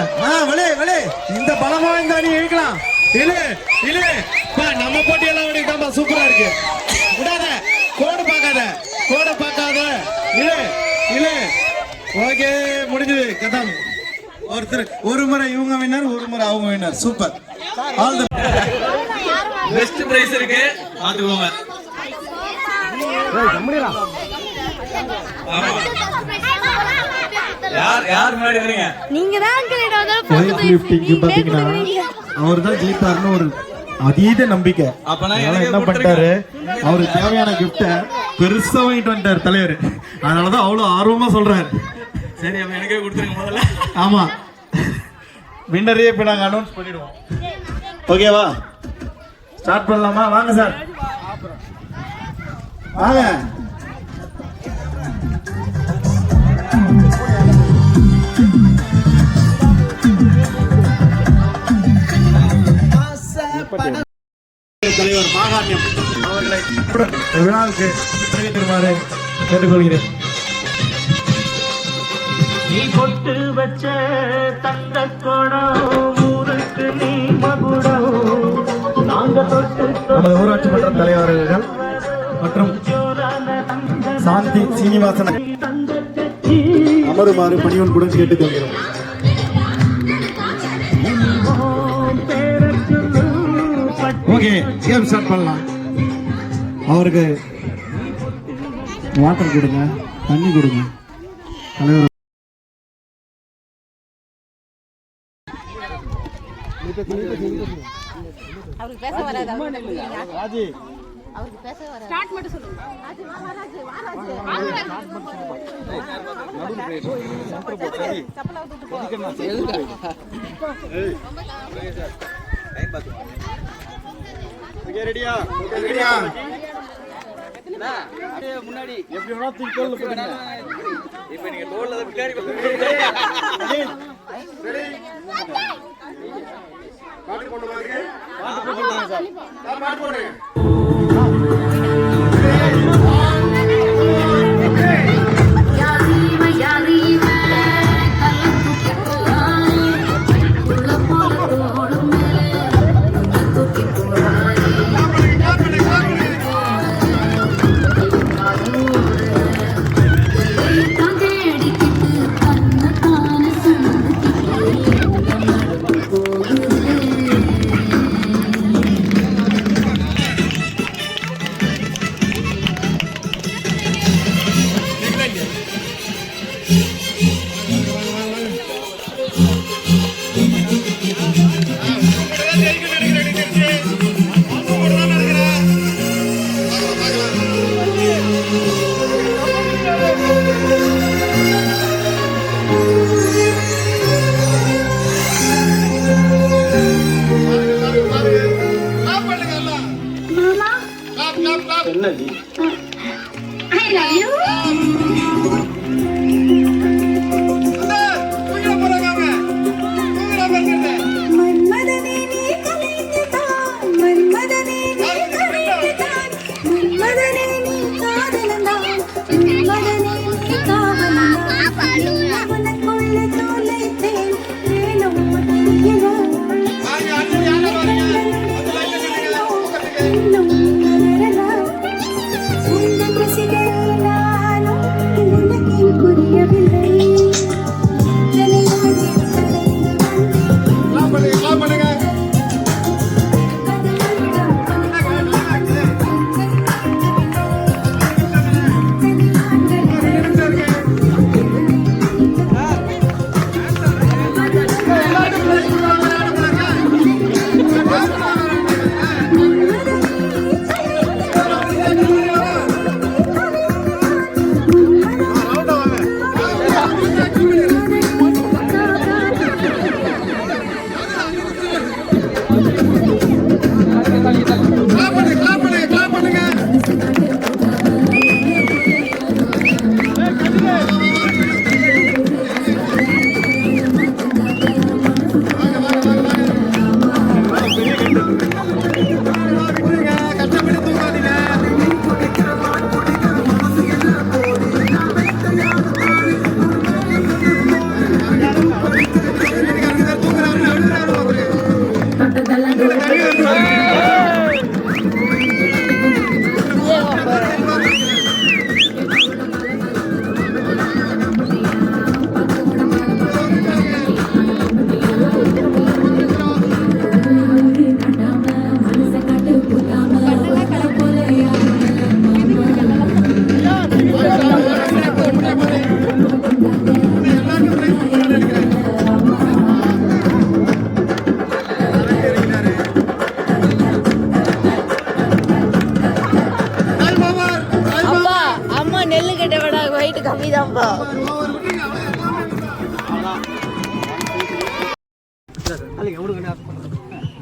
வெளியே இந்த பலமா இந்த அணி இழுக்கலாம். இல்ல நம்ம போட்டி எல்லாம் விட சூப்பரா இருக்கு. விடாத, கோடு பார்க்காத. இல்ல ஓகே, முடிஞ்சது. கதம். ஒருத்தர் ஒரு முறை இவங்க வின்னர், ஒரு முறை அவங்க winner. Super. All the best prize இருக்கு, பாத்துக்கோங்க. யார் முன்னாடி வரீங்க? நீங்க தான் அவர் தான் ஜெயிப்பாருன்னு ஒரு அதீத நம்பிக்கை. என்ன பண்ணிட்டாரு, அவருக்கு தேவையான கிஃப்ட பெருசா வாங்கிட்டு வந்துட்டாரு தலைவர். அதனாலதான் அவ்வளவு ஆர்வமா சொல்றாரு. சரி, அப்ப எனக்கே கொடுத்துருங்க முதல்ல. ஆமா, வின்னரையே இப்ப நாங்க அனௌன்ஸ் பண்ணிடுவோம். ஓகேவா? ஸ்டார்ட் பண்ணலாமா? வாங்க சார், வாங்க. தலைவர் மாகாண்யம் அவர்களை விழாவுக்கு தருமாறு கேட்டுக்கொள்கிறேன். நீ பொட்டு வச்ச தந்த கோடம் ஊருக்கு நீ மகுடம். நாங்க தொட்டு நமது ஊராட்சி மன்ற தலைவர்கள் மற்றும் சாந்தி சீனிவாசன் அமருமாறு பணிவன்புடன் கேட்டுக்கொள்கிறோம். ஓகே, கேம் ஸ்டார்ட் பண்ணலாம். அவருக்கு வாட்டர் கொடுங்க, தண்ணி கொடுங்க. தலைவர் அவருக்கு பேச வராது. ராஜி, அவருக்கு பேச வராது. ஸ்டார்ட் மட்டும் சொல்லுங்க. ரெடியா? முன்னாடி எப்படி வேணா தூக்கி தோல்ல போடுங்க. இப்ப நீங்க தோல்ல பின்னாடி பாட்டு கொண்டு வாங்க. பாட்டு போடுங்க சார். பாட்டு போடுங்க.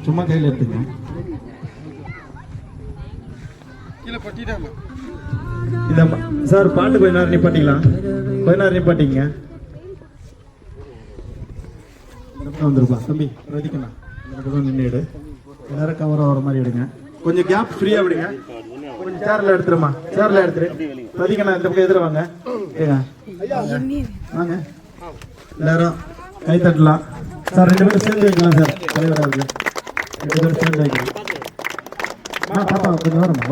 சும்மா கையில் எடுத்துங்க. இந்த சார் பாட்டு கொஞ்ச நேரம் நிப்பாட்டிக்கலாம். கொஞ்ச நேரம் நிப்பாட்டிங்க. வந்துருப்பா தம்பி ரதிக்கண்ணா நின்றுடு. நேரம் கவர் ஆகிற மாதிரி எடுங்க. கொஞ்சம் கேப் ஃப்ரீயாக விடுங்க. கொஞ்சம் சேர்ல எடுத்துருமா. சேர்ல எடுத்துரு. ரதிக்கண்ணா இந்த பக்கம் எதிர வாங்க. வாங்க எல்லாரும் கை தட்டலாம். சார் 2 பேரும் சேர்ந்து வைக்கலாம். சார் தலைவராக இருக்கு. 2 பேரும் சேர்ந்து வைக்கலாம். பாப்பா கொஞ்சம் வரும்.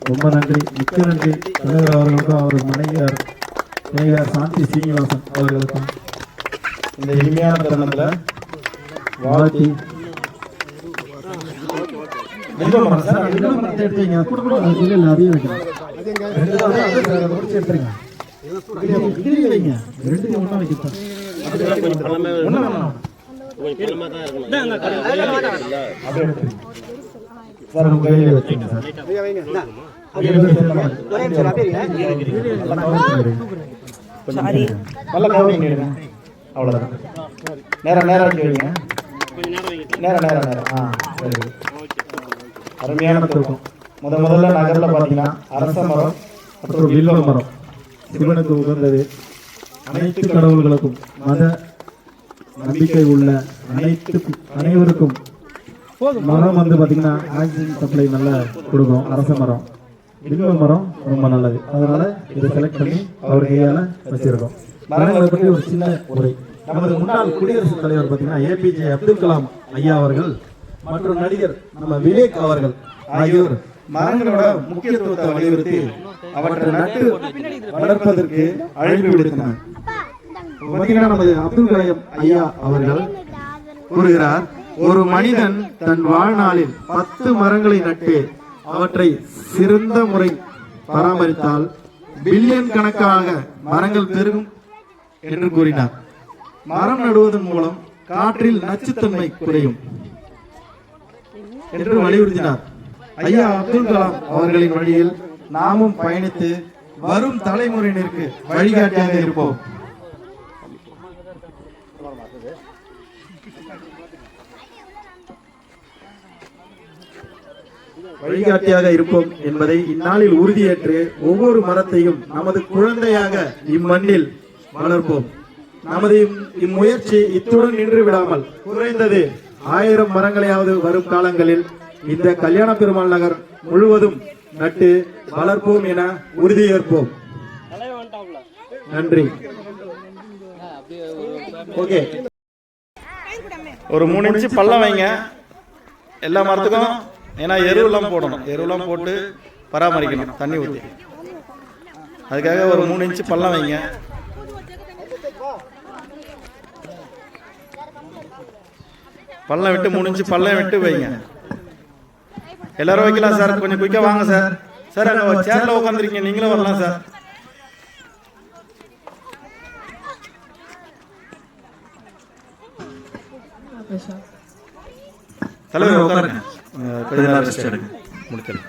ரொம்ப நன்றி, மிக்க நன்றி தலைவர் அவர்களுக்கும் அவர் மனைவியார் சாந்தி சீனிவாசன் அவர்களுக்கும் இந்த இனிமையான தருணத்தில் வாழ்த்தி எடுத்தீங்க. இல்லை அதையும் வைக்கலாம். முடிச்சு எடுத்துருங்க. வைங்க 2 ஒன்றா வைக்க சார் உங்க கையில வச்சுங்க சார். அவ்வளோதான். நேரம் கேளுங்க. நேரம் அருமையான தூக்கம். முதல்ல நகர்ல பாத்தீங்கன்னா அரச மரம் மற்றும் வில்வ மரம் சிவனுக்கு உகந்தது. அனைத்து கடவுள்களுக்கும் மத நம்பிக்கை உள்ள அனைவருக்கும் மரம் வந்து பார்த்தீங்கன்னா ஆக்சிஜன் சப்ளை நல்லா கொடுக்கும். அரச மரம், வில்வ மரம் ரொம்ப நல்லது. அதனால இதை செலக்ட் பண்ணி அவர் கையால் வச்சிருக்கோம். மரங்களை பற்றி ஒரு சின்ன உரை. நமது முன்னாள் குடியரசுத் தலைவர் பார்த்தீங்கன்னா ஏபிஜே அப்துல் கலாம் ஐயா அவர்கள் மற்றும் நடிகர் நம்ம விவேக் அவர்கள் ஆகியோர் மரங்களோட முக்கியத்துவத்தை வலியுறுத்தி அவற்றை நட்டு வளர்ப்பதற்கு அழைப்பு விடுத்தனர். பார்த்தீங்கன்னா நமது அப்துல் கலாம் ஐயா அவர்கள் கூறுகிறார், ஒரு மனிதன் தன் வாழ்நாளில் 10 மரங்களை நட்டு அவற்றை சிறந்த முறை பராமரித்தால் பில்லியன் கணக்காக மரங்கள் பெருகும் என்று கூறினார். மரம் நடுவதன் மூலம் காற்றில் நச்சுத்தன்மை குறையும் என்று வலியுறுத்தினார். ஐயா அப்துல் கலாம் அவர்களின் வழியில் நாமும் பயணித்து வரும் தலைமுறையினருக்கு வழிகாட்டியாக இருப்போம். வழிகாட்டியாக இருப்போம் என்பதை இந்நாளில் உறுதியேற்று ஒவ்வொரு மரத்தையும் நமது குழந்தையாக இம்மண்ணில் வளர்ப்போம். நமது இம்முயற்சி இத்துடன் நின்று விடாமல் குறைந்தது 1000 மரங்களையாவது வரும் காலங்களில் இந்த கல்யாண பெருமாள் நகர் முழுவதும் நட்டு வளர்ப்போம் என உறுதியேற்போம். நன்றி. ஓகே, ஒரு 3 இன்ச்சு பள்ளம் வைங்க எல்லா மரத்துக்கும். ஏன்னா எருவெல்லாம் போடணும், எருவெல்லாம் போட்டு பராமரிக்கணும், தண்ணி ஊற்றி. அதுக்காக ஒரு 3 இன்ச்சு பள்ளம் வைங்க. பள்ளம் விட்டு 3 இன்ச்சு பள்ளம் விட்டு வைங்க. எல்லாரும் வைக்கலாம் சார். கொஞ்சம் குயிக்கா வாங்க சார். சார் அங்கே சேர்ல உட்காந்துருக்கீங்க, நீங்களும் வரலாம் சார். தலைவர் உட்காருங்க, கொஞ்ச நேரம் ரெஸ்ட் எடுங்க, முடிச்சிடலாம்.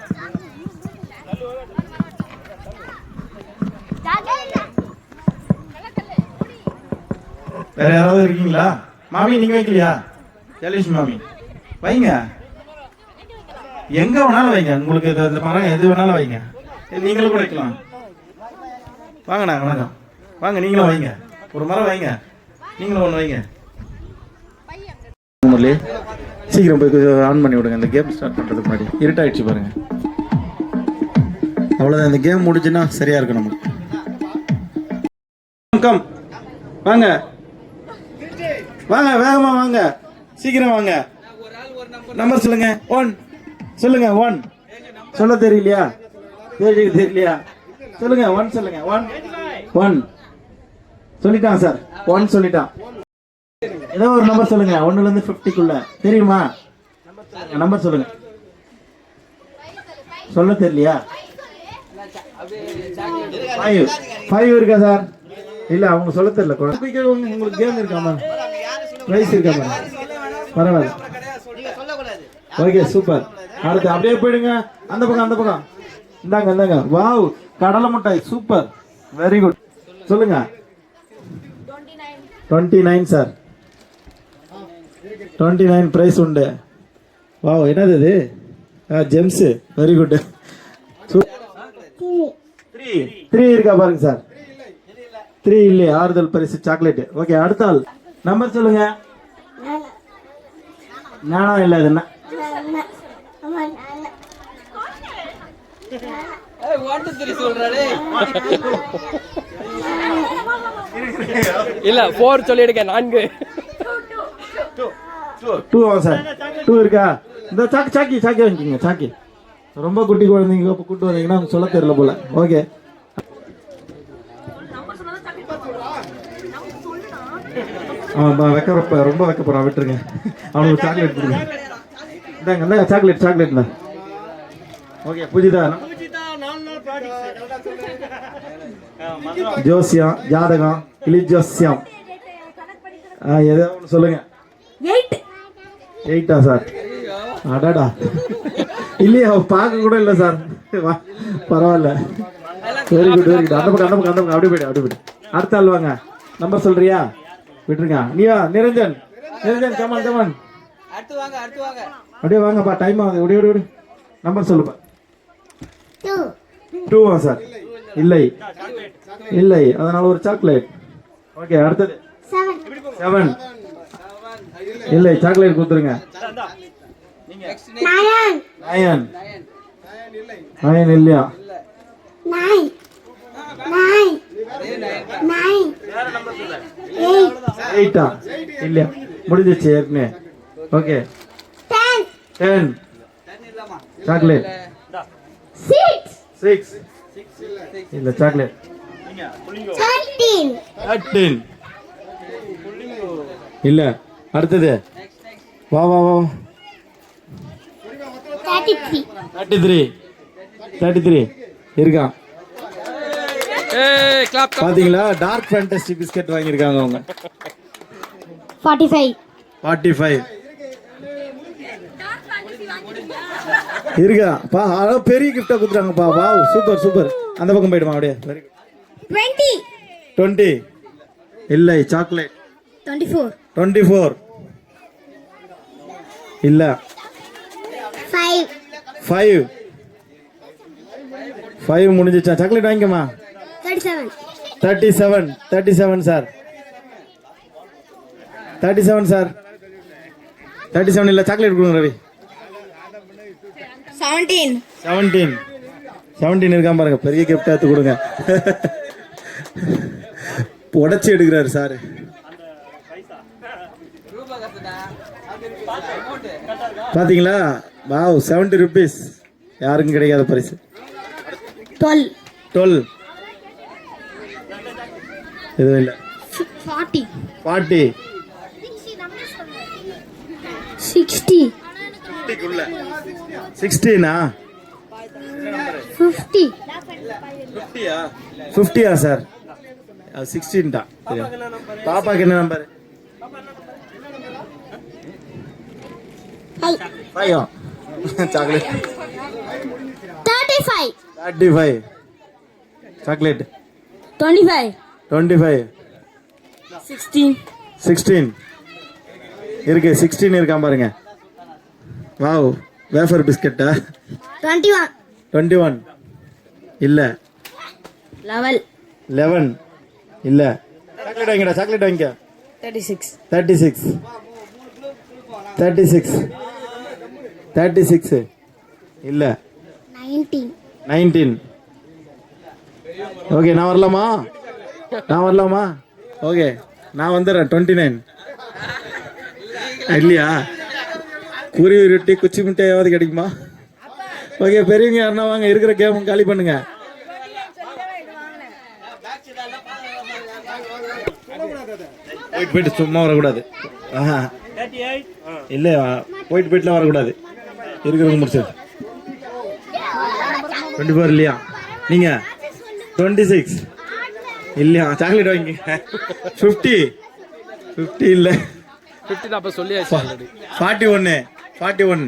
வேற யாராவது இருக்கீங்களா? மாமி நீங்க வைக்கலையா? ஜெயலட்சுமி மாமி வைங்க, எங்க வேணாலும் வைங்க. உங்களுக்கு இந்த மரம் எது வேணாலும் வைங்க. நீங்களும் கூட வைக்கலாம். வாங்கண்ணா, வணக்கம். வாங்க, நீங்களும் வைங்க. ஒரு மரம் வைங்க, நீங்களும் ஒன்று வைங்க. சீக்கிரம் போய் ஆன் பண்ணி விடுங்க. இந்த கேம் ஸ்டார்ட் பண்ணுறதுக்கு முன்னாடி இருட்டாயிடுச்சு பாருங்க. அவ்வளோதான், இந்த கேம் முடிஞ்சுன்னா சரியா இருக்கும் நமக்கு. கம் வாங்க வாங்க, வேகமா வாங்க, சீக்கிரம் வாங்க. நம்பர் சொல்லுங்க. 1 சொல்லுங்க. 1 சொல்ல தெரியலையா? தெரியலையா? சொல்லுங்க. 1 சொல்லுங்க. 1 சொல்லிட்டான் சார். 1 சொல்லிட்டான். ஏதோ ஒரு நம்பர் சொல்லுங்க. 1ல இருந்து 50க்குள்ள தெரியுமா? நம்பர் சொல்லுங்க. சொல்ல தெரியலையா? 5 இருக்கா சார்? இல்ல, அவங்க சொல்ல தெரியல. உங்களுக்கு கேம் இருக்காமா? பிரைஸ் இருக்காமா? பரவாயில்ல. Okay, super. அடுத்து அப்படியே போயிடுங்க. அந்த பக்கம். இந்தாங்க. வாவ், கடலை மிட்டாய் சூப்பர், வெரி குட். சொல்லுங்க. 29 சார். 29 பிரைஸ் உண்டு. வாவ், என்னது இது? Gems, very good. 3 இருக்கா பாருங்க சார். 3 இல்லையா? ஆறுதல் பரிசு சாக்லேட். ஓகே, அடுத்த ஆள் நம்பர் சொல்லுங்க. நானும் இல்லை, இது என்ன? இல்ல 4 சொல்லிடுங்க. 4 2 சார். 2 இருக்கா? இந்த சாக்கி வாங்கிக்கோங்க. சாக்கி ரொம்ப குட்டி குழந்தைங்க கூட்டு வந்தீங்கன்னா அவங்க சொல்ல தெரியல போல. ஓகே, ரொம்ப வைக்க போறான், விட்டுருங்க. அவனுக்கு சாக்லேட் கொடுங்க. இந்தாங்க சாக்லேட் தான். ஓகே, புரியுதா? ஜோசியம், ஜாதகம், கிளி ஜோசியம், ஏதோ ஒன்று சொல்லுங்க. 8 சார்? அடாடா, இல்லையா? பார்க்க கூட இல்லை சார். பரவாயில்ல, வெரி குட். அந்த பக்கம் அப்படி போயிடு. அடுத்த ஆள் வாங்க. நம்பர் சொல்றியா? விட்டுருங்க. நீயா? நிரஞ்சன், கமான். அப்படியே வாங்கப்பா, டைம் ஆகுது. விடு. நம்பர் சொல்லுப்பா. 2 சார்? இல்லை, அதனால ஒரு சாக்லேட். ஓகே, அடுத்தது 7 இல்லை, சாக்லேட் கொடுத்துருங்க. நயன் நயன் இல்லையா? எயிட்டா? இல்லையா, முடிஞ்சிச்சு ஏற்கனவே. ஓகே 10 சாக்லேட் 6 இல்ல சாக்லேட் 13 இல்ல. அடுத்தது வா வா வா 33 இருக்கா? ஏய் கிளாப். பாத்தீங்களா, டார்க் ஃபேண்டசி பிஸ்கட் வாங்கியிருக்காங்க அவங்க. 45 இருக்கா? பா அவ்வளோ பெரிய கிஃப்டா கொடுத்துறாங்கப்பா. Wow super super. அந்த பக்கம் போயிடுமா அப்படியே. Very good. 20 இல்லை. சாக்லேட் 24 இல்ல. 5 முடிஞ்சிச்சா? சாக்லேட் வாங்கிக்கமா. 37 சார். 37 சார். 37 இல்ல, சாக்லேட் கொடுங்க ரவி. 17 இருக்கா பாருங்க. பெரிய கிஃப்ட் எடுத்து கொடுங்க. உடச்சி எடுக்கிறாரு சார். பாத்தீங்களா? Wow 70 rupees. யாருக்கும் கிடைக்காத பரிசு. 12 எதுவும் இல்ல. 40 60 16 50 சார்? 16 தான். பாப்பாக்கு என்ன நம்பர்? 5 சாக்லேட் 35 சாக்லேட் 25 16 இருக்கு. 16 இருக்கா பாருங்க. Wow wafer பிஸ்கட்டா? 21 இல்ல. 11 இல்ல. சாக்லேட் வாங்கிடா. சாக்லேட் வாங்கிக்க. 36 இல்ல. 19 ஓகே. நான் வரலாமா? ஓகே நான் வந்துடுறேன். 29 இல்லையா? குருவி ரொட்டி குச்சி மிட்டாயாவது கிடைக்குமா? ஓகே பெரியவங்க யாருன்னா வாங்க. இருக்கிற கேம் காலி பண்ணுங்க. போயிட்டு சும்மா வரக்கூடாது. இல்ல போயிட்டுலாம் வரக்கூடாது. இருக்கிறவங்க முடிச்சு 24 இல்லையா? நீங்க 26 இல்லையா? சாக்லேட் வாங்கி. 50 இல்ல. 50 அப்ப சொல்லியாச்சு ஆல்ரெடி. 41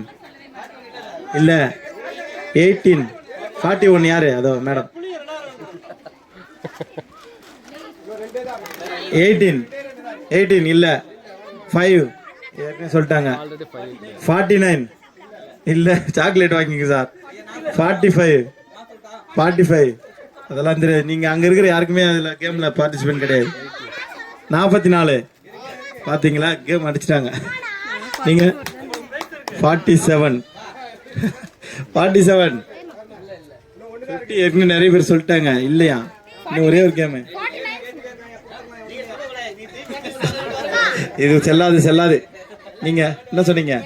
இல்ல. 18 41 யாரு? அதோ மேடம். 18 இல்ல. 5 ஏற்கனவே சொல்லிட்டாங்க. 49 இல்ல. சாக்லேட் வாங்கிங்க சார். 45 அதெல்லாம் தெரியாது. நீங்க அங்க இருக்கிற யாருக்குமே அதுல கேம்ல பார்ட்டிசிபேட் கிடையாது. 44 பாத்தீங்களா? கேம் அடிச்சிட்டாங்க. நீங்க 47 50 ஏற்கனவே நிறைய பேர் சொல்லிட்டாங்க. இல்லையா? இன்னும் ஒரே ஒரு கேமு. இது செல்லாது. நீங்க என்ன சொன்னீங்க?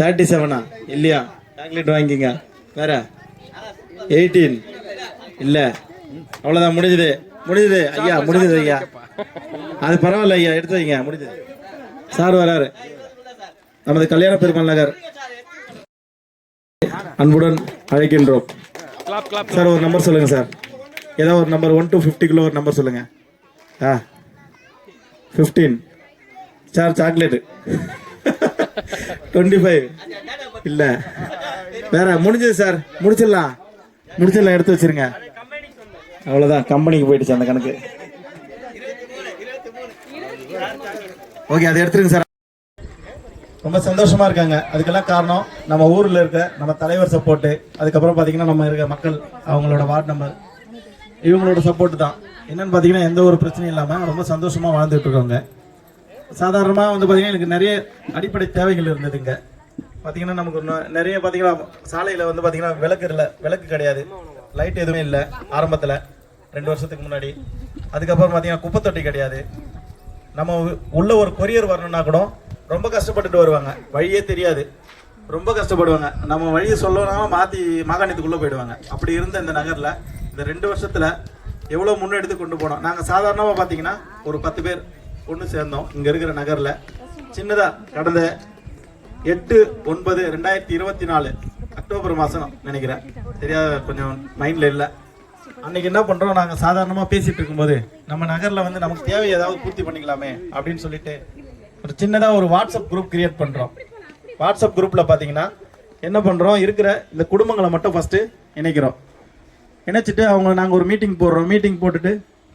37 இல்லையா? சாக்லேட் வாங்கிங்க. வேற 18 இல்ல. அவ்வளவுதான். முடிஞ்சது ஐயா. முடிஞ்சது ஐயா. அது பரவாயில்ல ஐயா. எடுத்து வைங்க. முடிஞ்சது. சார் வராரு. நமது கல்யாண பெருமாள் நகர் அன்புடன் அழைக்கின்றோம். சார் ஒரு நம்பர் சொல்லுங்க சார். ஏதாவது ஒரு நம்பர் 1 to 50 ஒரு நம்பர் சொல்லுங்க. 15 சார். சாக்லேட் 25 இல்ல. வேற முடிஞ்சது சார். முடிச்சிடலாம். எடுத்து வச்சிருங்க. அவ்வளவுதான். கம்பெனிக்கு போயிடுச்சு அந்த கணக்கு. ஓகே அதை எடுத்துருங்க சார். ரொம்ப சந்தோஷமா இருக்காங்க. அதுக்கெல்லாம் காரணம் நம்ம ஊர்ல இருக்க நம்ம தலைவர் சப்போர்ட். அதுக்கப்புறம் பாத்தீங்கன்னா நம்ம இருக்க மக்கள், அவங்களோட வார்டு நம்பர், இவங்களோட சப்போர்ட் தான். என்னன்னு பாத்தீங்கன்னா எந்த ஒரு பிரச்சனையும் இல்லாம ரொம்ப சந்தோஷமா வாழ்ந்துட்டு இருக்காங்க. சாதாரணமா வந்து பாத்தீங்கன்னா எனக்கு நிறைய அடிப்படை தேவைகள் இருந்ததுங்க. பார்த்தீங்கன்னா நமக்கு நிறைய பார்த்தீங்கன்னா சாலையில் வந்து பார்த்தீங்கன்னா விளக்கு கிடையாது, லைட் எதுவுமே இல்லை ஆரம்பத்தில் 2 வருஷத்துக்கு முன்னாடி. அதுக்கப்புறம் பார்த்தீங்கன்னா குப்பை தொட்டி கிடையாது. நம்ம உள்ள ஒரு கொரியர் வரணும்னா கூட ரொம்ப கஷ்டப்பட்டுட்டு வருவாங்க, வழியே தெரியாது, ரொம்ப கஷ்டப்படுவாங்க. நம்ம வழியை சொல்லணும்னா மாற்றி மாகாணத்துக்குள்ளே போயிடுவாங்க. அப்படி இருந்த இந்த நகரில் இந்த 2 வருஷத்தில் எவ்வளோ முன்னெடுத்து கொண்டு போனோம். நாங்கள் சாதாரணமாக பார்த்தீங்கன்னா ஒரு 10 பேர் ஒன்று சேர்ந்தோம் இங்கே இருக்கிற நகரில். சின்னதாக கடந்த 8/9/2024 அக்டோபர் மாதம் நினைக்கிறேன், சரியா கொஞ்சம் மைண்டில் இல்லை. அன்றைக்கி என்ன பண்ணுறோம், நாங்கள் சாதாரணமாக பேசிகிட்டு இருக்கும்போது நம்ம நகரில் வந்து நமக்கு தேவை ஏதாவது பூர்த்தி பண்ணிக்கலாமே அப்படின்னு சொல்லிட்டு ஒரு சின்னதாக ஒரு வாட்ஸ்அப் குரூப் கிரியேட் பண்ணுறோம். வாட்ஸ்அப் குரூப்பில் பார்த்தீங்கன்னா என்ன பண்ணுறோம், இருக்கிற இந்த குடும்பங்களை மட்டும் ஃபஸ்ட்டு இணைக்கிறோம். இணைச்சிட்டு நாங்கள் ஒரு மீட்டிங் போடுறோம். மீட்டிங் போட்டுட்டு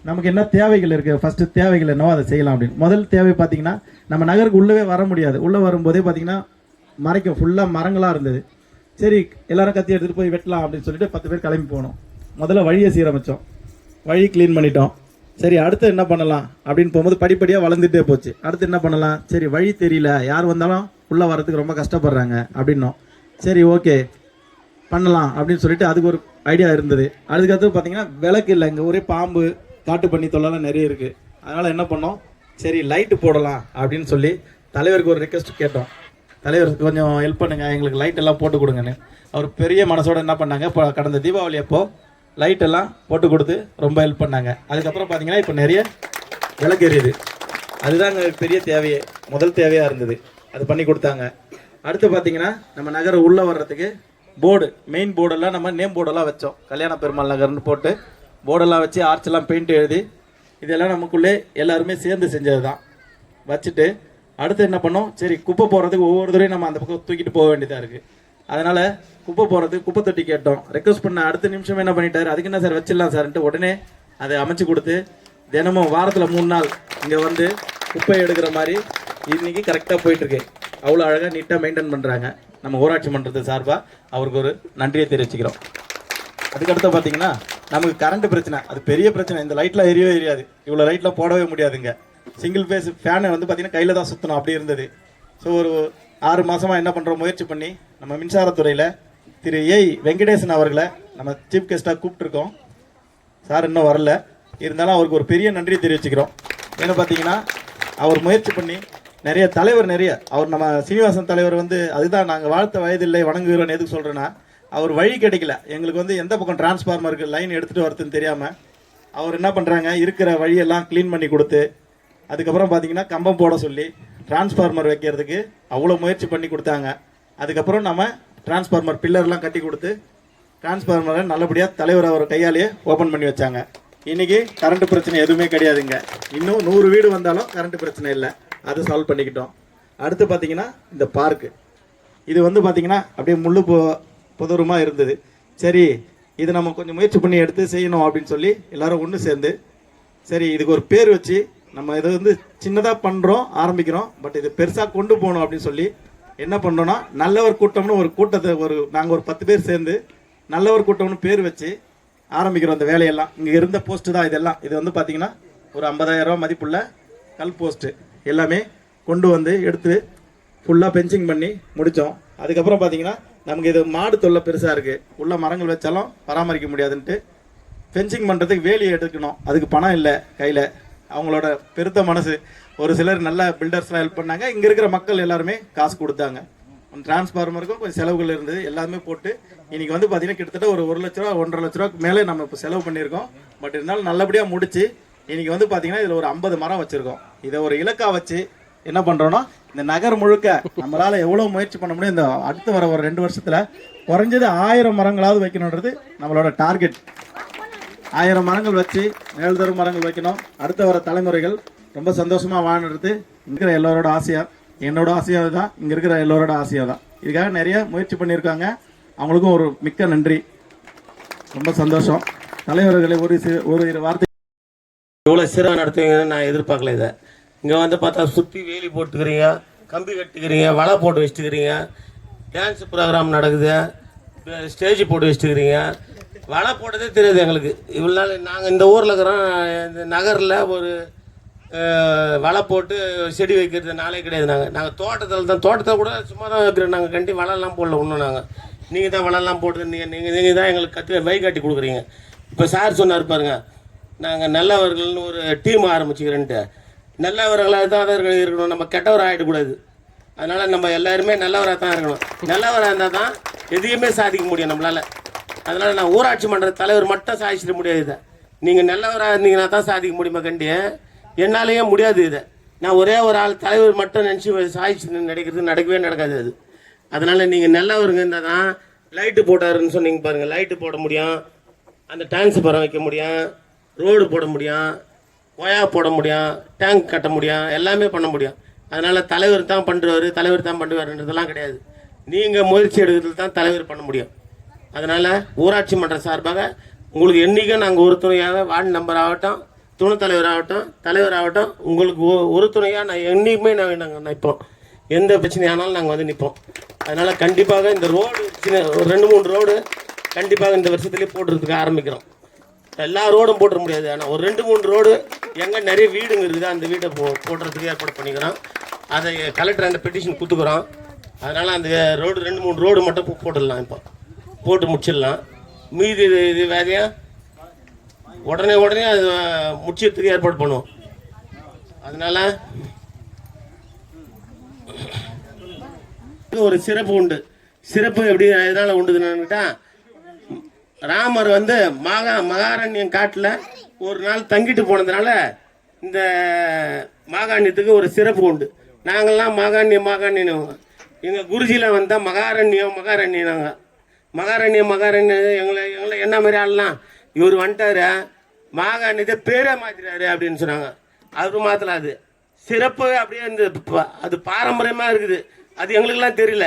நமக்கு என்ன தேவைகள் இருக்குது, ஃபஸ்ட்டு தேவைகள் என்னவோ அதை செய்யலாம் அப்படின்னு. முதல் தேவை பார்த்தீங்கன்னா நம்ம நகருக்கு உள்ளவே வர முடியாது. உள்ளே வரும்போதே பார்த்தீங்கன்னா மறைக்கும், ஃபுல்லாக மரங்களாக இருந்தது. சரி எல்லாரும் கத்தி எடுத்துகிட்டு போய் வெட்டலாம் அப்படின்னு சொல்லிட்டு 10 பேர் கிளம்பி போனோம். முதல்ல வழியை சீரமைச்சோம், வழி க்ளீன் பண்ணிட்டோம். சரி அடுத்து என்ன பண்ணலாம் அப்படின்னு போகும்போது படிப்படியாக வளர்ந்துட்டே போச்சு. அடுத்து என்ன பண்ணலாம், சரி வழி தெரியல, யார் வந்தாலும் உள்ளே வர்றதுக்கு ரொம்ப கஷ்டப்படுறாங்க அப்படின்னோம். சரி ஓகே பண்ணலாம் அப்படின்னு சொல்லிட்டு அதுக்கு ஒரு ஐடியா இருந்தது. அதுக்கடுத்து பார்த்தீங்கன்னா விளக்கு இல்லை, இங்கே ஒரே பாம்பு காட்டு பண்ணி தொல்லலாம் நிறைய இருக்குது. அதனால் என்ன பண்ணோம், சரி லைட்டு போடலாம் அப்படின்னு சொல்லி தலைவருக்கு ஒரு ரெக்வஸ்ட் கேட்டோம். தலைவருக்கு கொஞ்சம் ஹெல்ப் பண்ணுங்க, எங்களுக்கு லைட் எல்லாம் போட்டு கொடுங்கன்னு. அவர் பெரிய மனசோட என்ன பண்ணாங்க, இப்போ கடந்த தீபாவளி அப்போ லைட் எல்லாம் போட்டு கொடுத்து ரொம்ப ஹெல்ப் பண்ணாங்க. அதுக்கப்புறம் பார்த்தீங்கன்னா இப்போ நிறைய விளக்கு எரியுது. அதுதான் பெரிய தேவையே, முதல் தேவையாக இருந்தது, அது பண்ணி கொடுத்தாங்க. அடுத்து பார்த்தீங்கன்னா நம்ம நகரம் உள்ளே வர்றதுக்கு போர்டு, மெயின் போர்டெல்லாம் நம்ம நேம் போர்டெல்லாம் வச்சோம். கல்யாண பெருமாள் நகர்னு போட்டு போர்டெல்லாம் வச்சு ஆர்ச்செல்லாம் பெயிண்ட் எழுதி இதெல்லாம் நமக்குள்ளே எல்லாருமே சேர்ந்து செஞ்சது தான் வச்சுட்டு அடுத்து என்ன பண்ணோம், சரி குப்பை போடுறதுக்கு ஒவ்வொரு தடவையும் நம்ம அந்த பக்கம் தூக்கிட்டு போக வேண்டியதாக இருக்குது. அதனால் குப்பை போடுறதுக்கு குப்பை தொட்டி கேட்டோம். ரெக்வஸ்ட் பண்ண அடுத்த நிமிஷம் என்ன பண்ணிட்டாரு, அதுக்கு என்ன சார் வச்சிடலாம் சார்ன்ட்டு உடனே அதை அமைச்சு கொடுத்து தினமும் வாரத்தில் 3 நாள் இங்கே வந்து குப்பை எடுக்கிற மாதிரி இன்றைக்கி கரெக்டாக போயிட்டுருக்கு. அவ்வளோ அழகாக நீட்டாக மெயின்டைன் பண்ணுறாங்க. நம்ம ஊராட்சி மன்றத்து சார்பாக அவருக்கு ஒரு நன்றியை தெரிவிச்சுக்கிறோம். அதுக்கடுத்து பார்த்தீங்கன்னா நமக்கு கரண்ட் பிரச்சனை, அது பெரிய பிரச்சனை. இந்த லைட்லாம் எரியவே எரியாது, இவ்வளோ லைட்லாம் போடவே முடியாதுங்க. சிங்கிள் ஃபேஸ் ஃபேனை வந்து பார்த்திங்கன்னா கையில் தான் சுற்றணும், அப்படி இருந்தது. ஸோ ஒரு 6 மாதமாக என்ன பண்ணுறோம், முயற்சி பண்ணி நம்ம மின்சாரத்துறையில் திரு வெங்கடேசன் அவர்களை நம்ம சீஃப் கெஸ்ட்டாக கூப்பிட்டுருக்கோம். சார் இன்னும் வரல, இருந்தாலும் அவருக்கு ஒரு பெரிய நன்றி தெரிவிச்சுக்கிறோம். ஏன்னு பார்த்தீங்கன்னா அவர் முயற்சி பண்ணி நிறைய தலைவர் அவர் நம்ம சீனிவாசன் தலைவர் வந்து அதுதான் நாங்கள் வாழ்த்த வயதில்லை வணங்குகிறோன்னு எதுக்கு சொல்கிறேன்னா, அவர் வழி கிடைக்கல எங்களுக்கு வந்து எந்த பக்கம் டிரான்ஸ்ஃபார்மருக்கு லைன் எடுத்துகிட்டு வரதுன்னு தெரியாமல் அவர் என்ன பண்ணுறாங்க, இருக்கிற வழியெல்லாம் க்ளீன் பண்ணி கொடுத்து அதுக்கப்புறம் பார்த்தீங்கன்னா கம்பம் போட சொல்லி டிரான்ஸ்ஃபார்மர் வைக்கிறதுக்கு அவ்வளோ முயற்சி பண்ணி கொடுத்தாங்க. அதுக்கப்புறம் நம்ம டிரான்ஸ்ஃபார்மர் பில்லர்லாம் கட்டி கொடுத்து டிரான்ஸ்ஃபார்மரை நல்லபடியாக தலைவர் அவர் கையாலேயே ஓப்பன் பண்ணி வச்சாங்க. இன்றைக்கி கரண்ட் பிரச்சனை எதுவுமே கிடையாதுங்க. இன்னும் 100 வீடு வந்தாலும் கரண்ட் பிரச்சனை இல்லை, அது சால்வ் பண்ணிக்கிட்டோம். அடுத்து பார்த்தீங்கன்னா இந்த பார்க்கு, இது வந்து பார்த்தீங்கன்னா அப்படியே முள்ளு புதருமாக இருந்தது. சரி இது நம்ம கொஞ்சம் முயற்சி பண்ணி எடுத்து செய்யணும் அப்படின்னு சொல்லி எல்லாரும் ஒன்று சேர்ந்து சரி இதுக்கு ஒரு பேர் வச்சு நம்ம இதை வந்து சின்னதாக பண்ணுறோம் ஆரம்பிக்கிறோம், பட் இது பெருசாக கொண்டு போகணும் அப்படின்னு சொல்லி என்ன பண்ணுறோன்னா நல்லவர் கூட்டம்னு ஒரு கூட்டத்தை நாங்கள் ஒரு 10 பேர் சேர்ந்து நல்லவர் கூட்டம்னு பேர் வச்சு ஆரம்பிக்கிறோம். அந்த வேலையெல்லாம் இங்கே இருந்த போஸ்ட்டு தான் இதெல்லாம். இது வந்து பார்த்தீங்கன்னா ஒரு 50,000 ரூபா மதிப்புள்ள கல் போஸ்ட்டு எல்லாமே கொண்டு வந்து எடுத்து ஃபுல்லாக பென்சிங் பண்ணி முடித்தோம். அதுக்கப்புறம் பார்த்தீங்கன்னா நமக்கு இது மாடு தொல்லை பெருசாக இருக்குது, உள்ள மரங்கள் வச்சாலும் பராமரிக்க முடியாதுன்ட்டு ஃபென்சிங் பண்ணுறதுக்கு வேலி எடுக்கணும், அதுக்கு பணம் இல்லை கையில். அவங்களோட பெருத்த மனசு, ஒரு சிலர் நல்ல பில்டர்ஸ்லாம் ஹெல்ப் பண்ணாங்க, இங்கே இருக்கிற மக்கள் எல்லாருமே காசு கொடுத்தாங்க. டிரான்ஸ்ஃபார்மருக்கும் கொஞ்சம் செலவுகள் இருந்தது, எல்லாமே போட்டு இன்றைக்கி வந்து பார்த்தீங்கன்னா கிட்டத்தட்ட ஒரு 1 லட்ச ரூபா 1.5 லட்ச ரூபாய்க்கு மேலே நம்ம இப்போ செலவு பண்ணியிருக்கோம். பட் இருந்தாலும் நல்லபடியாக முடிச்சு இன்றைக்கி வந்து பார்த்தீங்கன்னா இதில் ஒரு 50 மரம் வச்சுருக்கோம். இதை ஒரு இலக்காக வச்சு என்ன பண்ணுறோன்னா இந்த நகர் முழுக்க நம்மளால் எவ்வளோ முயற்சி பண்ண முடியும், இந்த அடுத்து வர ஒரு 2 வருஷத்தில் குறைஞ்சது 1000 மரங்களாவது வைக்கணுன்றது நம்மளோட டார்கெட். 1000 மரங்கள் வச்சு மேல்தரும் மரங்கள் வைக்கணும். அடுத்த வர தலைமுறைகள் ரொம்ப சந்தோஷமாக வாழறது இருக்கிற எல்லோரோட ஆசையாக, என்னோட ஆசையாக தான், இங்கே இருக்கிற எல்லோரோட ஆசையாக தான். இதுக்காக நிறைய முயற்சி பண்ணியிருக்காங்க, அவங்களுக்கும் ஒரு மிக்க நன்றி. ரொம்ப சந்தோஷம். தலைவர்களை ஒரு வார்த்தை இவ்வளோ சிறப்பாக நடத்துவீங்கன்னு நான் எதிர்பார்க்கல. இதை இங்கே வந்து பார்த்தா சுற்றி வேலி போட்டுக்கிறீங்க, கம்பி கட்டுக்கிறீங்க, வலை போட்டு வச்சுட்டுக்கிறீங்க, டான்ஸ் ப்ரோக்ராம் நடக்குது, ஸ்டேஜ் போட்டு வச்சுட்டுக்கிறீங்க. வலை போட்டதே தெரியாது எங்களுக்கு. இவ்வளோ நாள் நாங்கள் இந்த ஊரில் இருக்கிறோம், இந்த நகரில் ஒரு வலை போட்டு செடி வைக்கிறது நாளே கிடையாது. நாங்கள் தோட்டத்தில் கூட சும்மா தான் வைக்கிறோம். நாங்கள் கண்டி வலைலாம் போடல ஒன்றும். நீங்கள் தான் வலைலாம் போட்டு நீங்கள் தான் எங்களுக்கு வழிகாட்டி கொடுக்குறீங்க. இப்போ சார் சொன்னார் பாருங்க, நாங்கள் நல்லவர்கள்னு ஒரு டீம் ஆரம்பிச்சுக்கிறேன்ட்டு. நல்லவர்களாக தான் இருக்கணும், நம்ம கெட்டவராக ஆகிடக்கூடாது. அதனால் நம்ம எல்லாருமே நல்லவராக தான் இருக்கணும். நல்லவராக இருந்தால் தான் எதையுமே சாதிக்க முடியும் நம்மளால். அதனால் நான் ஊராட்சி மன்ற தலைவர் மட்டும் சாதிச்சிட முடியாது. இதை நீங்கள் நல்லவராக இருந்தீங்கன்னா தான் சாதிக்க முடியுமா கண்டி? என்னாலேயே முடியாது. இதை நான் ஒரே ஒரு ஆள் தலைவர் மட்டும் நினச்சி சாதிச்சு நடக்கவே நடக்காது அது. அதனால் நீங்கள் நல்லவருங்க இருந்தால் தான் லைட்டு போட்டாருன்னு சொன்னீங்க பாருங்கள், லைட்டு போட முடியும், அந்த டிரான்ஸ்ஃபாரம் வைக்க முடியும், ரோடு போட முடியும், ஒயா போட முடியும், டேங்க் கட்ட முடியும், எல்லாமே பண்ண முடியும். அதனால் தலைவர் தான் பண்ணுறவர், தலைவர் தான் பண்ணுவார்ன்றதெல்லாம் கிடையாது. நீங்கள் முயற்சி எடுக்கிறது தான் தலைவர் பண்ண முடியும். அதனால் ஊராட்சி மன்ற சார்பாக உங்களுக்கு என்றைக்கும் நாங்கள் ஒரு துணையாக, வார்டு நம்பர் ஆகட்டும், துணைத் தலைவர் ஆகட்டும், தலைவர் ஆகட்டும், உங்களுக்கு ஒரு துணையாக நான் என்றைக்குமே நாங்கள் நிற்போம். எந்த பிரச்சனையானாலும் நாங்கள் வந்து நிற்போம். அதனால் கண்டிப்பாக இந்த ரோடு ஒரு 2-3 ரோடு கண்டிப்பாக இந்த வருஷத்துலேயே போட்டுறதுக்கு ஆரம்பிக்கிறோம். எல்லா ரோடும் போட்டுற முடியாது, ஆனால் ஒரு 2-3 ரோடு எங்கே நிறைய வீடுங்க இருக்குது, அந்த வீடை போடுறதுக்கு ஏற்பாடு பண்ணிக்கிறோம். அதை கலெக்டர் அந்த பெட்டிஷன் கொடுத்துக்குறோம். அதனால் அந்த ரோடு 2-3 ரோடு மட்டும் போட்டுடலாம். இப்போ போட்டு முடிச்சிடலாம். மீதி இது வேலையாக உடனே அது முடிச்சதுக்கு ஏற்பாடு பண்ணுவோம். அதனால் ஒரு சிறப்பு உண்டு. சிறப்பு எப்படி எதனால் உண்டுதுன்னுட்டா, ராமர் வந்து மகாரண்யம் காட்டில் ஒரு நாள் தங்கிட்டு போனதுனால இந்த மாகாண்யத்துக்கு ஒரு சிறப்பு உண்டு. நாங்கள்லாம் மாகாண்யம் எங்கள் குருஜியில் வந்தால் மகாரண்யம் நாங்கள் மகாரண்யம் எங்களை என்ன மாதிரி ஆளலாம், இவர் வந்துட்டாரு மாகாண்யத்தை பேரே மாற்றிட்டாரு அப்படின்னு சொன்னாங்க. அவரு மாற்றலாது சிறப்பு அப்படியே இந்த அது பாரம்பரியமாக இருக்குது. அது எங்களுக்கெல்லாம் தெரியல.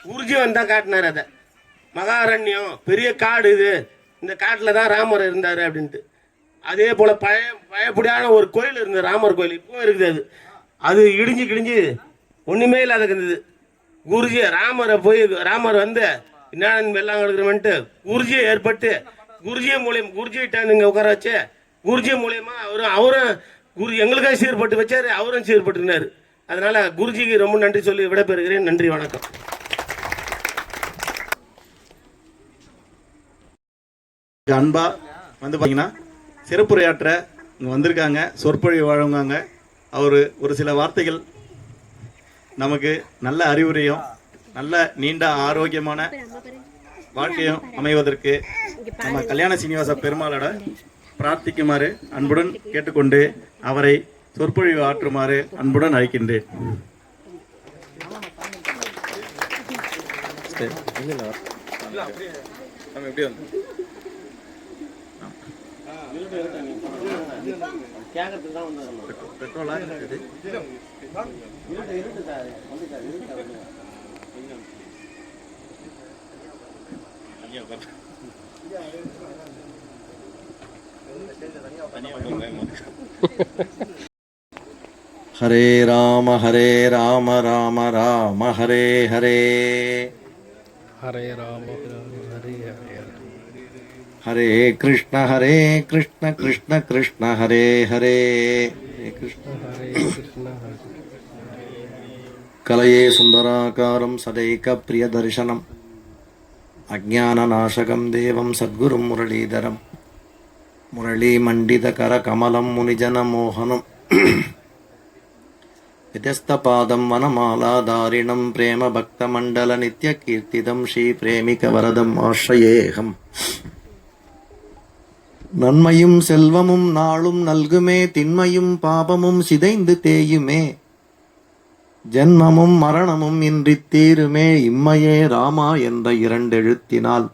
குருஜி வந்தால் காட்டினார் அதை. மகாரண்யம் பெரிய காடு, இது இந்த காட்டில் தான் ராமர் இருந்தார் அப்படின்ட்டு. அதே போல் பழையபடியான ஒரு கோயில் இருந்தது, ராமர் கோயில் இப்பவும் இருக்குது. அது இடிஞ்சு ஒன்றுமே இல்லாத இருந்தது. குருஜி ராமர் வந்து என்னன்னு வெள்ளம் கிடக்குறவன்ட்டு குருஜியை ஏற்பட்டு குருஜிகிட்ட நீங்கள் உட்கார வச்சு குருஜி மூலியமா அவரும் எங்களுக்காக சீர்பட்டு வச்சாரு, அவரும் சீர்பட்டுனாரு. அதனால குருஜிக்கு ரொம்ப நன்றி சொல்லி விடைபெறுகிறேன். நன்றி, வணக்கம். அன்பா வந்து பார்த்தீங்கன்னா சிறப்புரையாற்ற இங்கே வந்திருக்காங்க, சொற்பொழிவு வழங்குவாங்க. அவர் ஒரு சில வார்த்தைகள் நமக்கு நல்ல அறிவுரையும் நல்ல நீண்ட ஆரோக்கியமான வாழ்க்கையும் அமைவதற்கு நம்ம கல்யாண சீனிவாச பெருமாளோட பிரார்த்திக்குமாறு அன்புடன் கேட்டுக்கொண்டு அவரை சொற்பொழிவு ஆற்றுமாறு அன்புடன் அழைக்கின்றேன். பெட்ரோலா ஹரே ராம ராம ராம ஹரே ஹரே ஹரே ராம ஹரே ஹரே ஹரே கிருஷ்ண கிருஷ்ண கிருஷ்ண ஹரே ஹரே கிருஷ்ண ஹரே கிருஷ்ண கலயே சுந்தராகாரம் சதைக பிரிய தரிசனம் அஜ்ஞானநாசகம் தேவம் சத்குரும் முரளீதரம் முரளி மண்டிதகர கமலம் முனிஜன மோகனம் விதஸ்தபாதம் வனமாலாதாரிணம் பிரேம பக்தமண்டல நித்ய கீர்த்திதம் ஸ்ரீ பிரேமிக வரதம் ஆශ්‍රயேகம். நன்மையும் செல்வமும் நாளும் நல்குமே, திண்மையும் பாபமும் சிதைந்து தேயுமே, ஜென்மமும் மரணமும் இன்றி தீருமே, இம்மையே ராமா என்ற 2 எழுத்தினால்.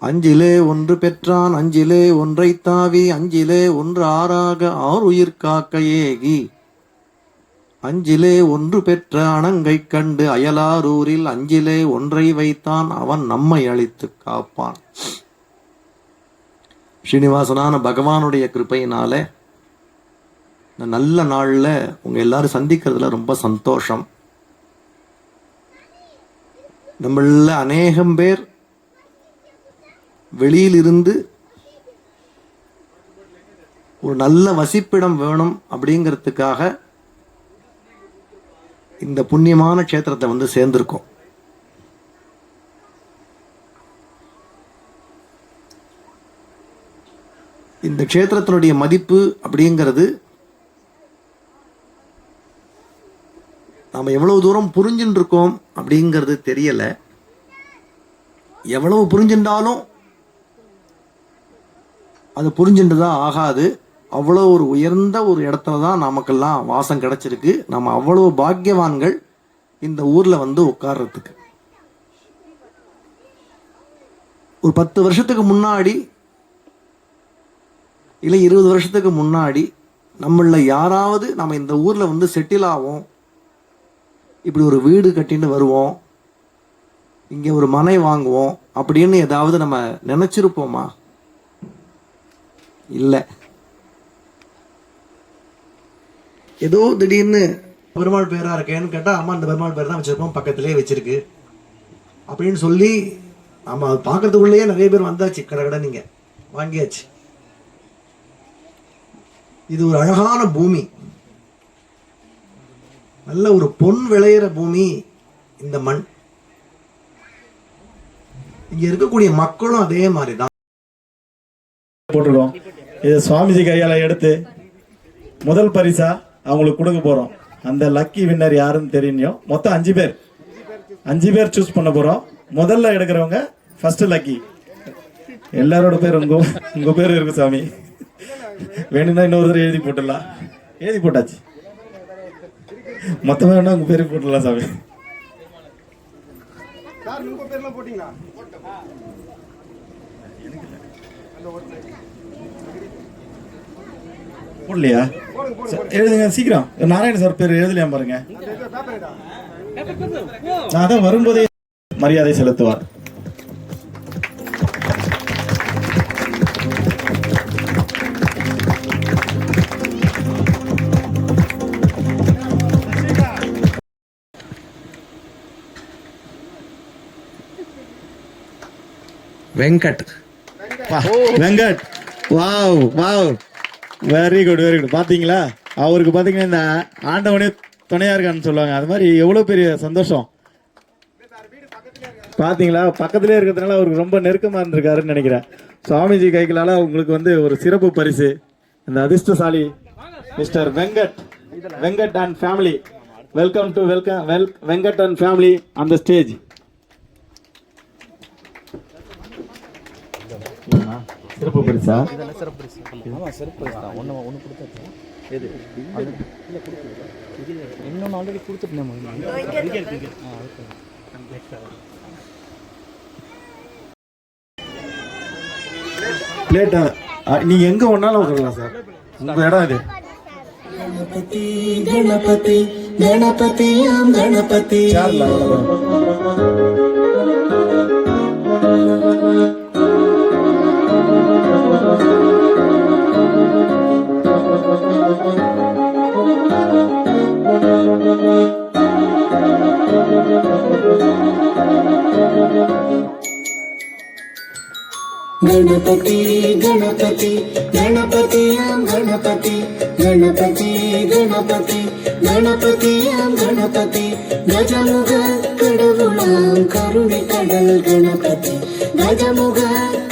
அஞ்சிலே ஒன்று பெற்றான் அஞ்சிலே ஒன்றை தாவி, அஞ்சிலே ஒன்று ஆறாக 6 உயிர் காக்க ஏகி, அஞ்சிலே ஒன்று பெற்ற அணங்கை கண்டு அயலாரூரில் அஞ்சிலே ஒன்றை வைத்தான், அவன் நம்மை அழித்து காப்பான். ஸ்ரீனிவாசனான பகவானுடைய கிருபையினால இந்த நல்ல நாளில் உங்க எல்லாரும் சந்திக்கிறதுல ரொம்ப சந்தோஷம். நம்மள அநேகம் பேர் வெளியிலிருந்து ஒரு நல்ல வசிப்பிடம் வேணும் அப்படிங்கிறதுக்காக இந்த புண்ணியமான க்ஷேத்திரத்தை வந்து சேர்ந்திருக்கோம். இந்த க்ஷேத்திரத்தினுடைய மதிப்பு அப்படிங்கிறது நாம் எவ்வளவு தூரம் புரிஞ்சுட்டு இருக்கோம் அப்படிங்கிறது தெரியல. எவ்வளவு புரிஞ்சுட்டாலும் அது புரிஞ்சுட்டு தான் ஆகாது. அவ்வளோ ஒரு உயர்ந்த ஒரு இடத்துல தான் நமக்கெல்லாம் வாசம் கிடைச்சிருக்கு. நம்ம அவ்வளோ பாக்கியவான்கள் இந்த ஊரில் வந்து உட்கார்றதுக்கு. ஒரு 10 வருஷத்துக்கு முன்னாடி இல்லை 20 வருஷத்துக்கு முன்னாடி நம்மள யாராவது நம்ம இந்த ஊரில் வந்து செட்டில் ஆவோம், இப்படி ஒரு வீடு கட்டின்னு வருவோம், இங்கே ஒரு மனை வாங்குவோம் அப்படின்னு ஏதாவது நம்ம நினச்சிருப்போமா? இல்லை. ஏதோ திடீர்னு பெருமாள் பேராக இருக்கேன்னு கேட்டால் அம்மா அந்த பெருமாள் பேர் தான் வச்சுருப்போம், பக்கத்துலேயே வச்சுருக்கு அப்படின்னு சொல்லி நம்ம அது பார்க்கறதுக்குள்ளேயே நிறைய பேர் வந்தாச்சு, கடை நீங்கள் வாங்கியாச்சு. இது ஒரு அழகான பூமி, நல்ல ஒரு பொன் விளையிற பூமி இந்த மண். இங்க இருக்கக்கூடிய மக்களும் அதே மாதிரி தான் போட்டுருக்கோம். இதை சுவாமிஜி கையால் எடுத்து முதல் பரிசா அவங்களுக்கு கொடுக்க போகிறோம். அந்த லக்கி வின்னர் யாருன்னு தெரியும். மொத்தம் 5 பேர் சூஸ் பண்ண போகிறோம். முதல்ல எடுக்கிறவங்க ஃபர்ஸ்ட் லக்கி. எல்லாரோட பேர் உங்க பேர் இருக்கு சாமி. வேணும்னா இன்னொரு தடவை எழுதி போட்டுடலாம். எழுதி போட்டாச்சு. மொத்தமாக வேணா உங்க பேர் போட்டுடலாம் சாமி. போடலையா? எழுதுங்க சீக்கிரம். நாராயண சார் பேர் எழுதலையா பாருங்க. அதான் வரும்போதே மரியாதை செலுத்துவார். Venkat. Venkat, wow wow, very good very good. பார்த்தீங்களா, அவருக்கு பார்த்தீங்கன்னா இந்த ஆண்டவனே துணையா இருக்கான்னு சொல்லுவாங்க. அது மாதிரி எவ்வளோ பெரிய சந்தோஷம் பார்த்தீங்களா. பக்கத்துலேயே இருக்கிறதுனால அவருக்கு ரொம்ப நெருக்கமாக இருந்திருக்காருன்னு நினைக்கிறேன். சுவாமிஜி கைகளால் உங்களுக்கு வந்து ஒரு சிறப்பு பரிசு. இந்த அதிர்ஷ்டசாலி mister Venkat and family. Welcome to Venkat and family on the stage. சிறப்பு பரிசா? இன்னொன்று ஆல்ரெடி கொடுத்துட்டேன். பிளேட்டா நீங்க எங்க ஒன்னாலும் உட்காரலாம் சார், உங்க இடம் இது. गणपति गणपति गणपति आम गणपति गणपति गणपति गणपति आम गणपति गणपति गणपति गणपति आम गणपति गजमुग கடவுளாம் கருணை கடல் गणपति गजमुग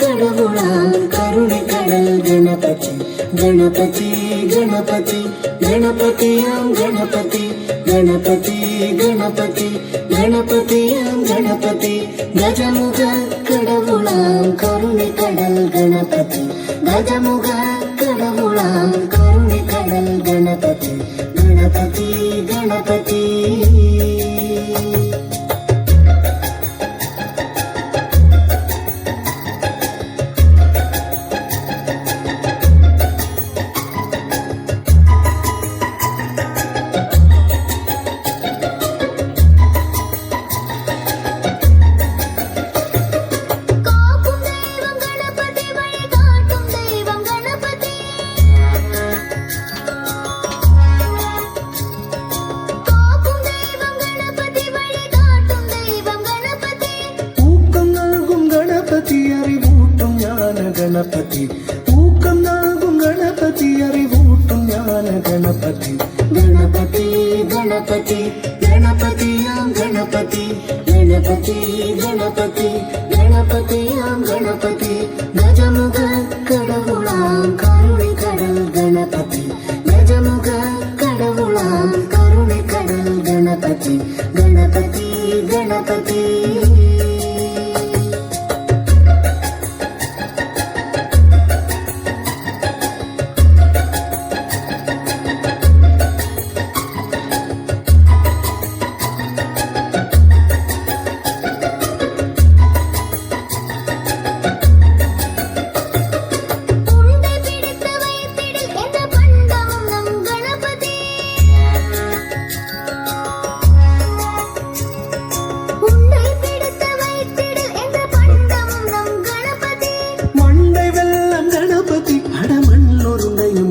கடவுளாம் கருணை கடல் गणपति गणपति गणपति गणपति आम गणपति गणपति गणपति गणपति आम गणपति गजमुग கடவுளாம் கருணை கடல் गणपति गजमुग கடவுளாம் கருணை கடல் गणपति गणपति गणपति गणपति ஊக்கம் நாகும் கணபதி गणपति गणपति गणपतियां गणपति गजमुख कडवुलां करुणे कडल गणपति गजमुख कडवुलां करुणे कडल गणपति गणपति गणपति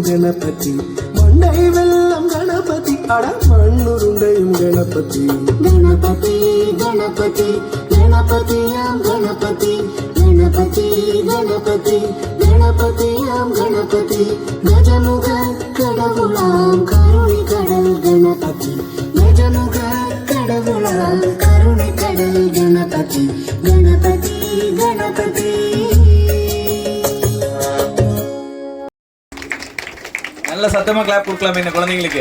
गणपति मंडई वेल्लम गणपति अड़ मण्णुरुंडयम गणपति गणपति गणपति गणपतियां गणपति गणपति गणपति गणपतियां गणपति गजमुख कडवुलां करुणे कडल गणपति गजमुख कडवुलां करुणे कडल गणपति गणपति गणपति நல்ல சத்தமா கிளாப் கொடுக்கலாமே இந்த குழந்தைங்களுக்கு.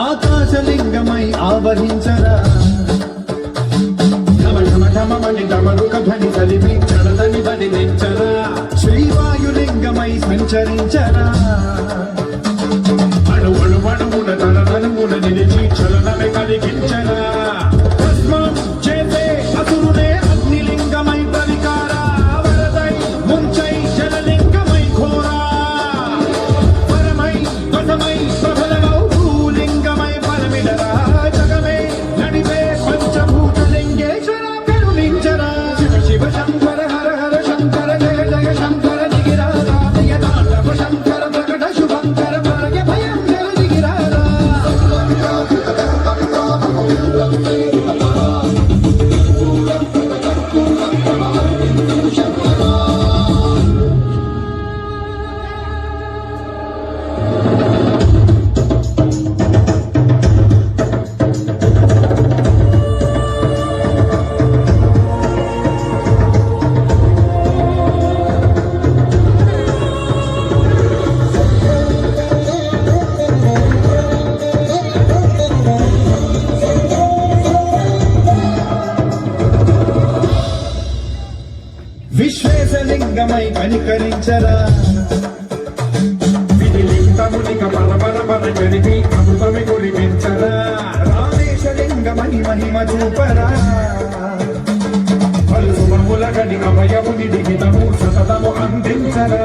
ఆకాశలింగమై ఆవరించరా ఢమ ఢమ ఢమమని డమరుక ధ్వని కలిపి చడదని బదిలించరా శ్రీవాయులింగమై సంచరించరా అణువణు అణువున తన తనువున నిలిచి చలనమే కలిగించరా భస్మం చేసే అసురుడే అగ్నిలింగమై పరికారా వరదై ముంచై జలలింగమై ఘోరా పరమై వసమై ప్రబలమౌ భూలింగమై పరమిడరా జగమే నడిపే పంచభూతలింగేశ్వర కరుణించరా శివ శివ శంకర హర హర శంకర జయ జయ శంకర దిగిరారా జయ తాండవ శంకర ప్రకట శుభంకర ప్రళయ భయంకర దిగిరారా విశ్వేశలింగమై కనికరించరా విధిలింగమునిక పరపర పర జరిపి అమృతమి కురిపించరా మహిమ చూపరా పలుసు మనుల గడి అభయము నిడిగితము సతతము అందించరా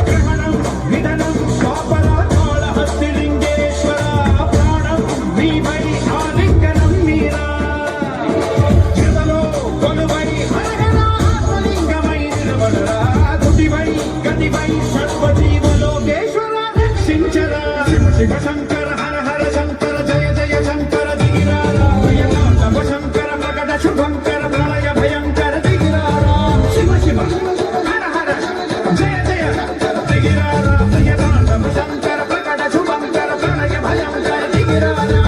గ్రహణం నిధనం పాపరా కాళహస్తి లింగేశ్వర ప్రాణం నీవై ఆలింగనం మీరా జగలో కొలువై లింగమై నిలబడరా తుటివై గతివై సర్వజీవలోకేశ్వర రక్షించరా శివ శివ శంకర హర హర శంకర జయ జయ శంకర దిగిరారా భయనాథ శంకర ప్రకట శుభంకర ప్రళయ భయంకర దిగిరారా శివ శివ హర హర జయ జయ దిగిరారా భయనాథ శంకర ప్రకట శుభంకర ప్రళయ భయంకర దిగిరారా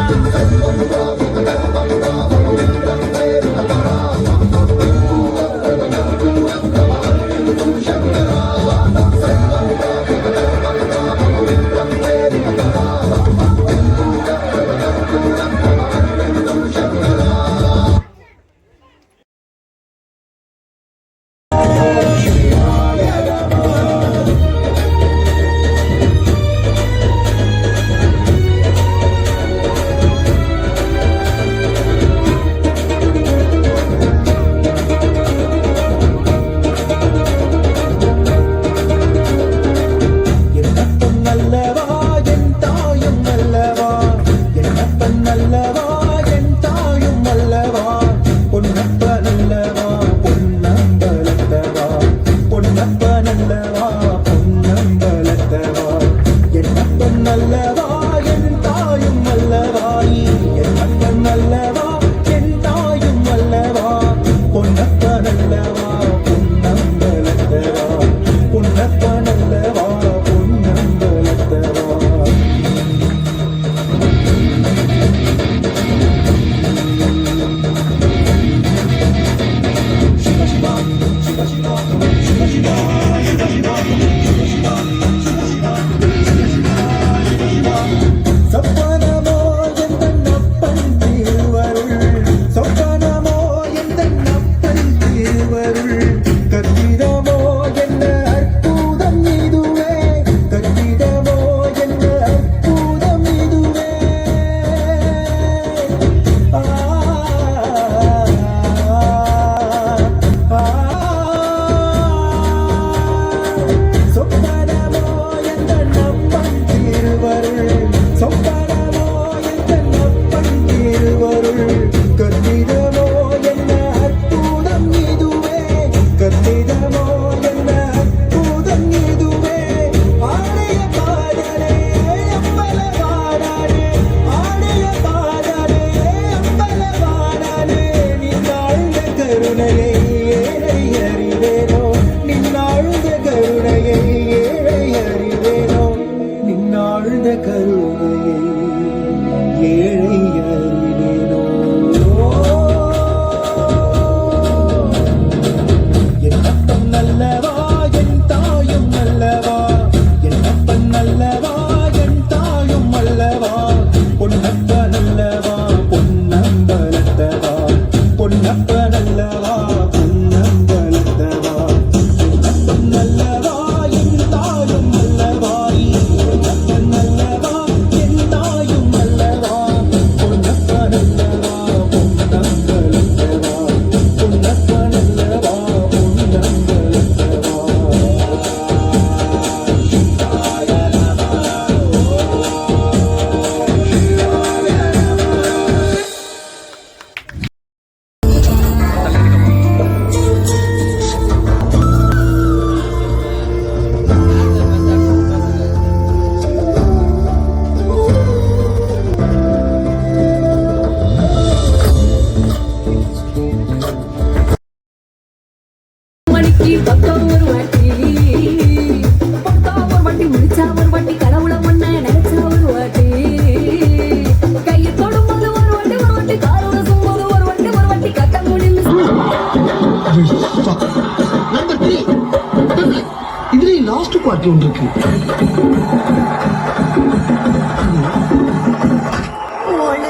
பாட்டு ஒன்று இருக்கு.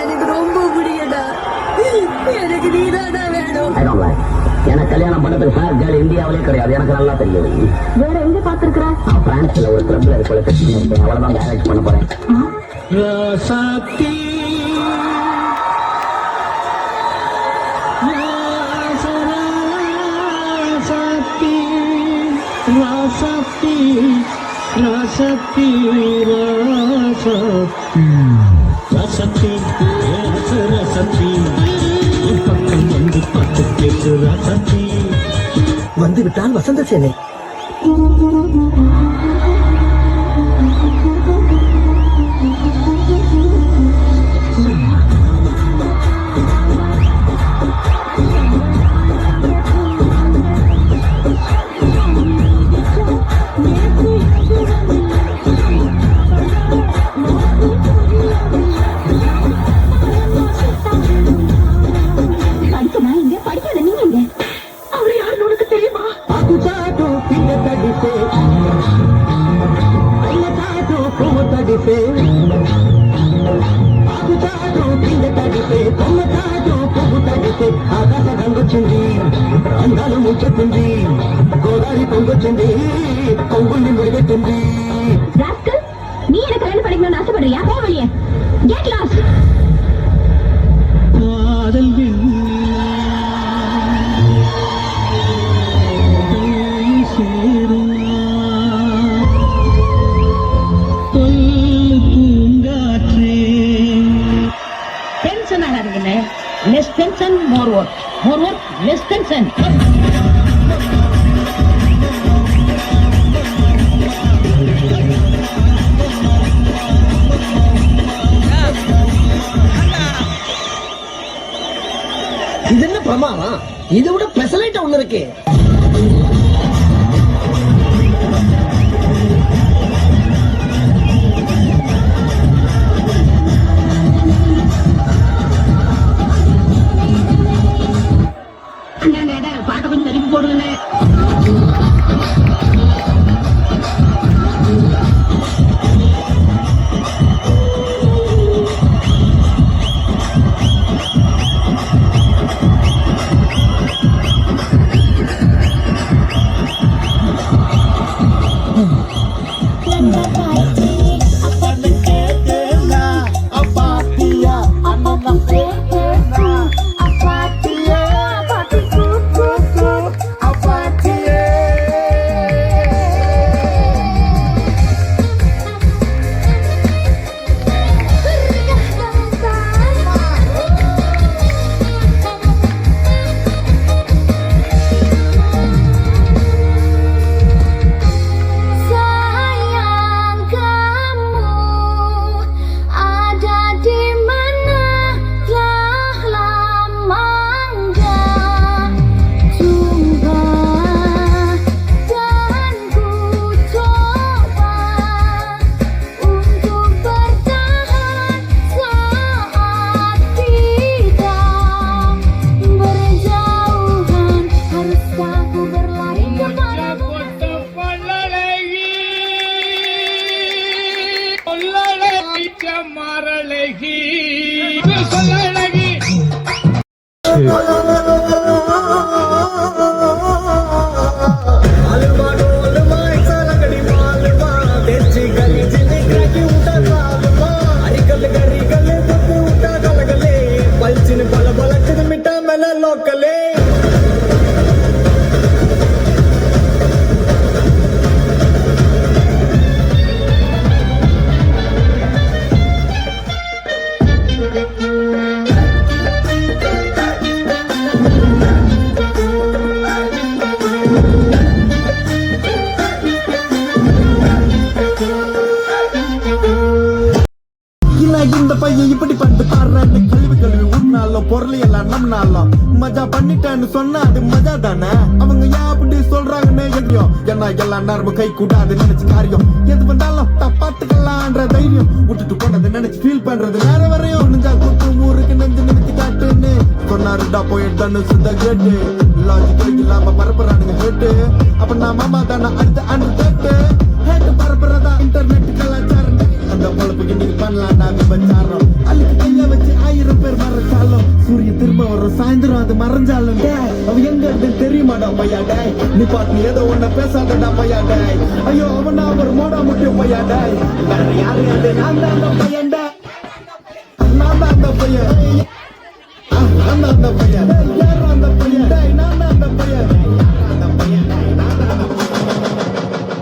எனக்கு ரொம்ப பிடிக்கடா, எனக்கு நீதாடா வேணும். எனக்கு கல்யாணம் பண்ணதுக்கு சார் கேர்ள் இந்தியாவிலே கிடையாது, எனக்கு நல்லா தெரியும். வேற எங்க பாத்துருக்கா? நான் பிரான்ஸ்ல ஒரு கிளப்ல இருக்க கட்சி அவ்வளவுதான் மேரேஜ் பண்ண போறேன். ராசாத்தி ராசாத்தி ராசாத்தி ராசாத்தி பக்கம் வந்து பார்த்து பேசு ராசாத்தி. வந்து விட்டால் வசந்த சேனை. ఆకాశ రంగొచ్చింది, అందాలు ముచ్చెత్తింది, గోదావరి పొంగొచ్చింది, పొంగుల్ని ముడిపెట్టింది. நீ எனக்கு கல்யாணம் பண்ணிக்கணும்னு ஆசைப்படுறியா? போ வெளியே. Get lost. காதல் டென்ஷன் ஆகாதீங்கண்ணே. Less tension more work, more work less tension. இது என்ன பிரமாதம்? இதை விட பெசலைட்டா ஒண்ணு இருக்கு. பாட்ட கொஞ்சம் திருப்பி போடுங்கண்ணே. இந்த பையன் இப்படி பண்ணிட்டு பாடுறான்னு கழுவி கழுவி உன்னாலும் பொருள் எல்லாம் நம்மனாலும் மஜா பண்ணிட்டேன்னு சொன்னா அது மஜா தானே. அவங்க ஏன் அப்படி சொல்றாங்கன்னு எங்கேயும் ஏன்னா எல்லாம் நேரமும் கை கூடாது நினைச்சு காரியம் எது வந்தாலும் பாத்துக்கலான்ற தைரியம் விட்டுட்டு போனது நினைச்சு ஃபீல் பண்றது வேற வரையும் நெஞ்சா கூட்டு ஊருக்கு நெஞ்சு நினைச்சு காட்டுன்னு சொன்னாருடா போயிட்டான்னு சுத்த கேட்டு லாஜிக்கல் இல்லாம பரப்புறானுங்க கேட்டு அப்ப நான் மாமா தானே அடுத்த அன்று கேட்டு கேட்டு பரப்புறதா இன்டர்நெட் கலாச்சாரம். அந்த பொழப்புக்கு நீங்க பண்ணலாம் நான் விபச்சாரம் அள்ளிக்கு கைய வச்சு 1000 பேர் மறைச்சாலும் சூரிய திரும்ப வரும் சாயந்தரம் அது மறைஞ்சாலும் அவ எங்க இருந்து தெரியுமாடா பையாடா நீ பாட்டு நீ ஏதோ ஒன்ன பேசாதடா பையாடா ஐயோ அவனா ஒரு மோடா முட்டிய பையாடா வேற யாரு அது நான் தான் அந்த பையன்டா நான் தான் அந்த பையன் நான் தான் அந்த பையன் யாரும் அந்த பையன் நான் தான் அந்த பையன் அந்த பையன் நான் தான் அந்த பையன்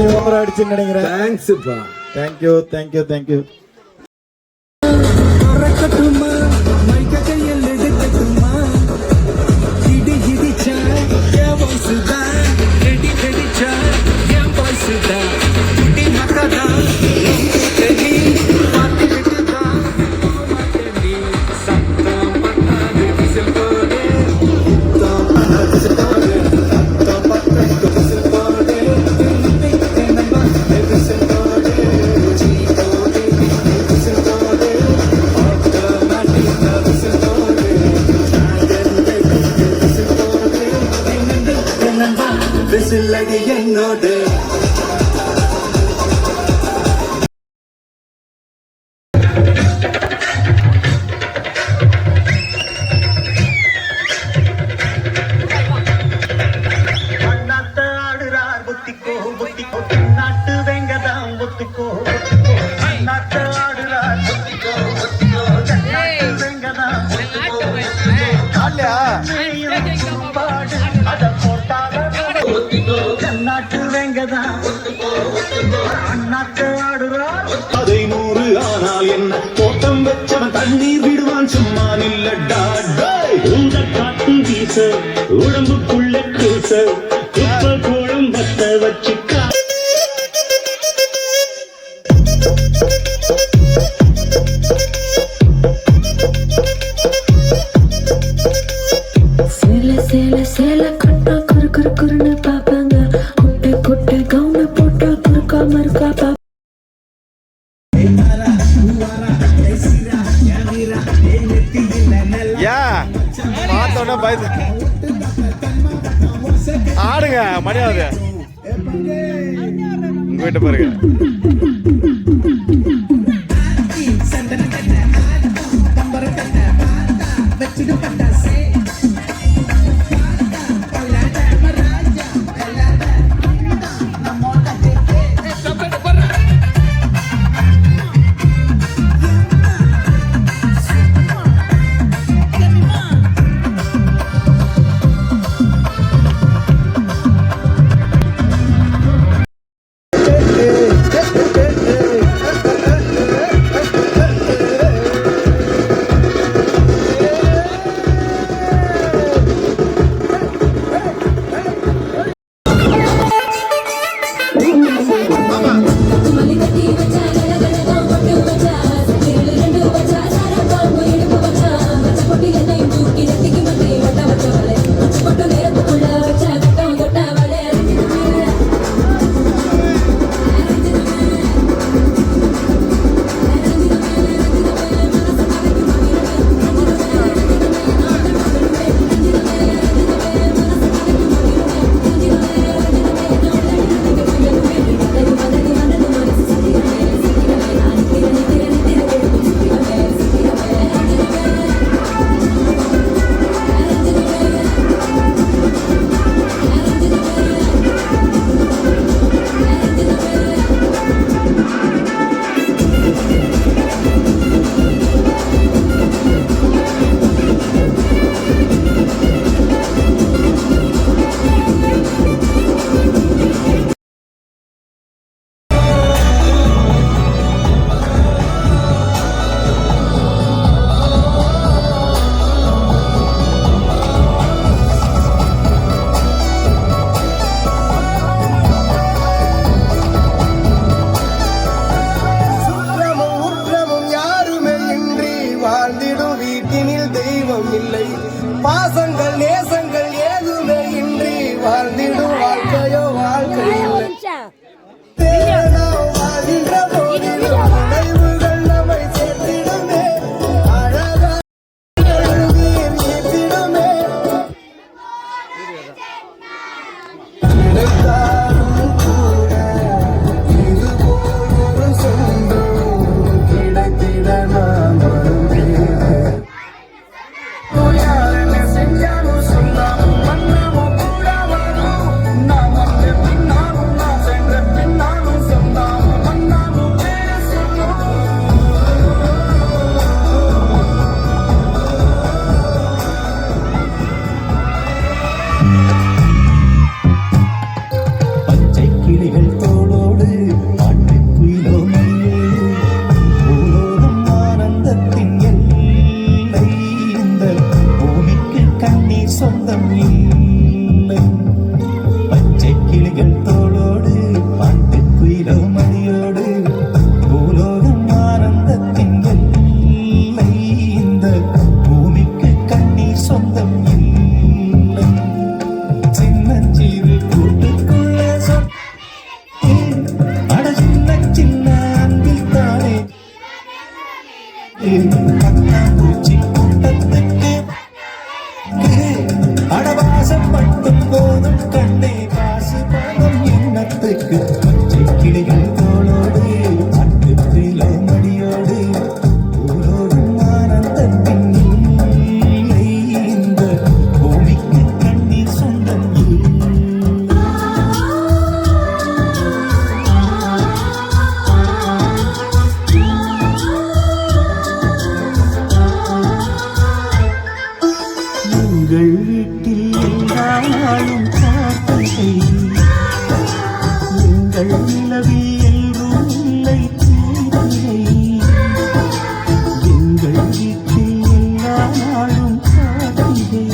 ஓவரா அடிச்சுன்னு நினைக்கிறேன். தேங்க்ஸ்ப்பா. Thank you thank you thank you. என்னோடு அதை 100 ஆனால் என்ன தோட்டம் வச்சவன் தண்ணீர் விடுவான் சும்மா நில்லடா. உந்த காத்து வீச உடம்புக்குள்ள கூச குப்ப கோளம் பத்த வச்சு சேல சேல கட்டா குறு குறு குறுன்னு பாப்பாங்க. குட்டை குட்டை கவுன போட்டா குறுக்கா மறுக்கா பாப்பாங்க. பார்த்தோன்னா பயந்து ஆடுங்க. மணியாவது உங்க வீட்டு பாருங்க. கிளிகள் தோளோடு அட்டுத்தில மடியோடு ஊரோடும் ஆனந்தத்தின் இல்லை இந்த பூமிக்கு கண்ணீர் சொந்தம் எங்கள் வீட்டில் எல்லாரும் காத்திரை எங்கள் நிலவில் எல்லோரும் இல்லை தீரை எங்கள் வீட்டில் எல்லாரும் காத்திரை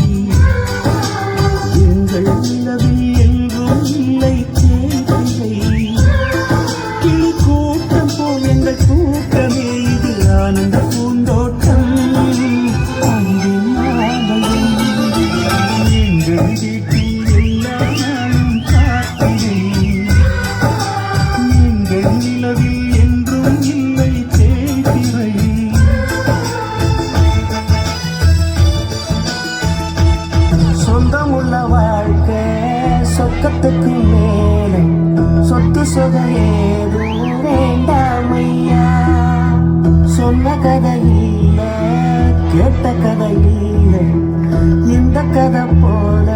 எங்கள் நிலவில் எல்லோரும் இல்லை தீரை கிளி கூட்டம் போல் எங்கள் கூட்டமே இது ஆனந்த பூந்தோட்டம் அங்கே நாளையும் எங்கள் வீட்டில் எல்லாரும் காத்திரை எங்கள் நிலவில் என்றும் இல்லை தேய்திரை சொந்தமுள்ள வாழ்க்கை சொக்கத்துக்கு மேலே சொத்து சொகை ஏதும் வேண்டாமையா சொன்ன கதை இல்ல கேட்ட கதை இல்ல இந்த கதை போல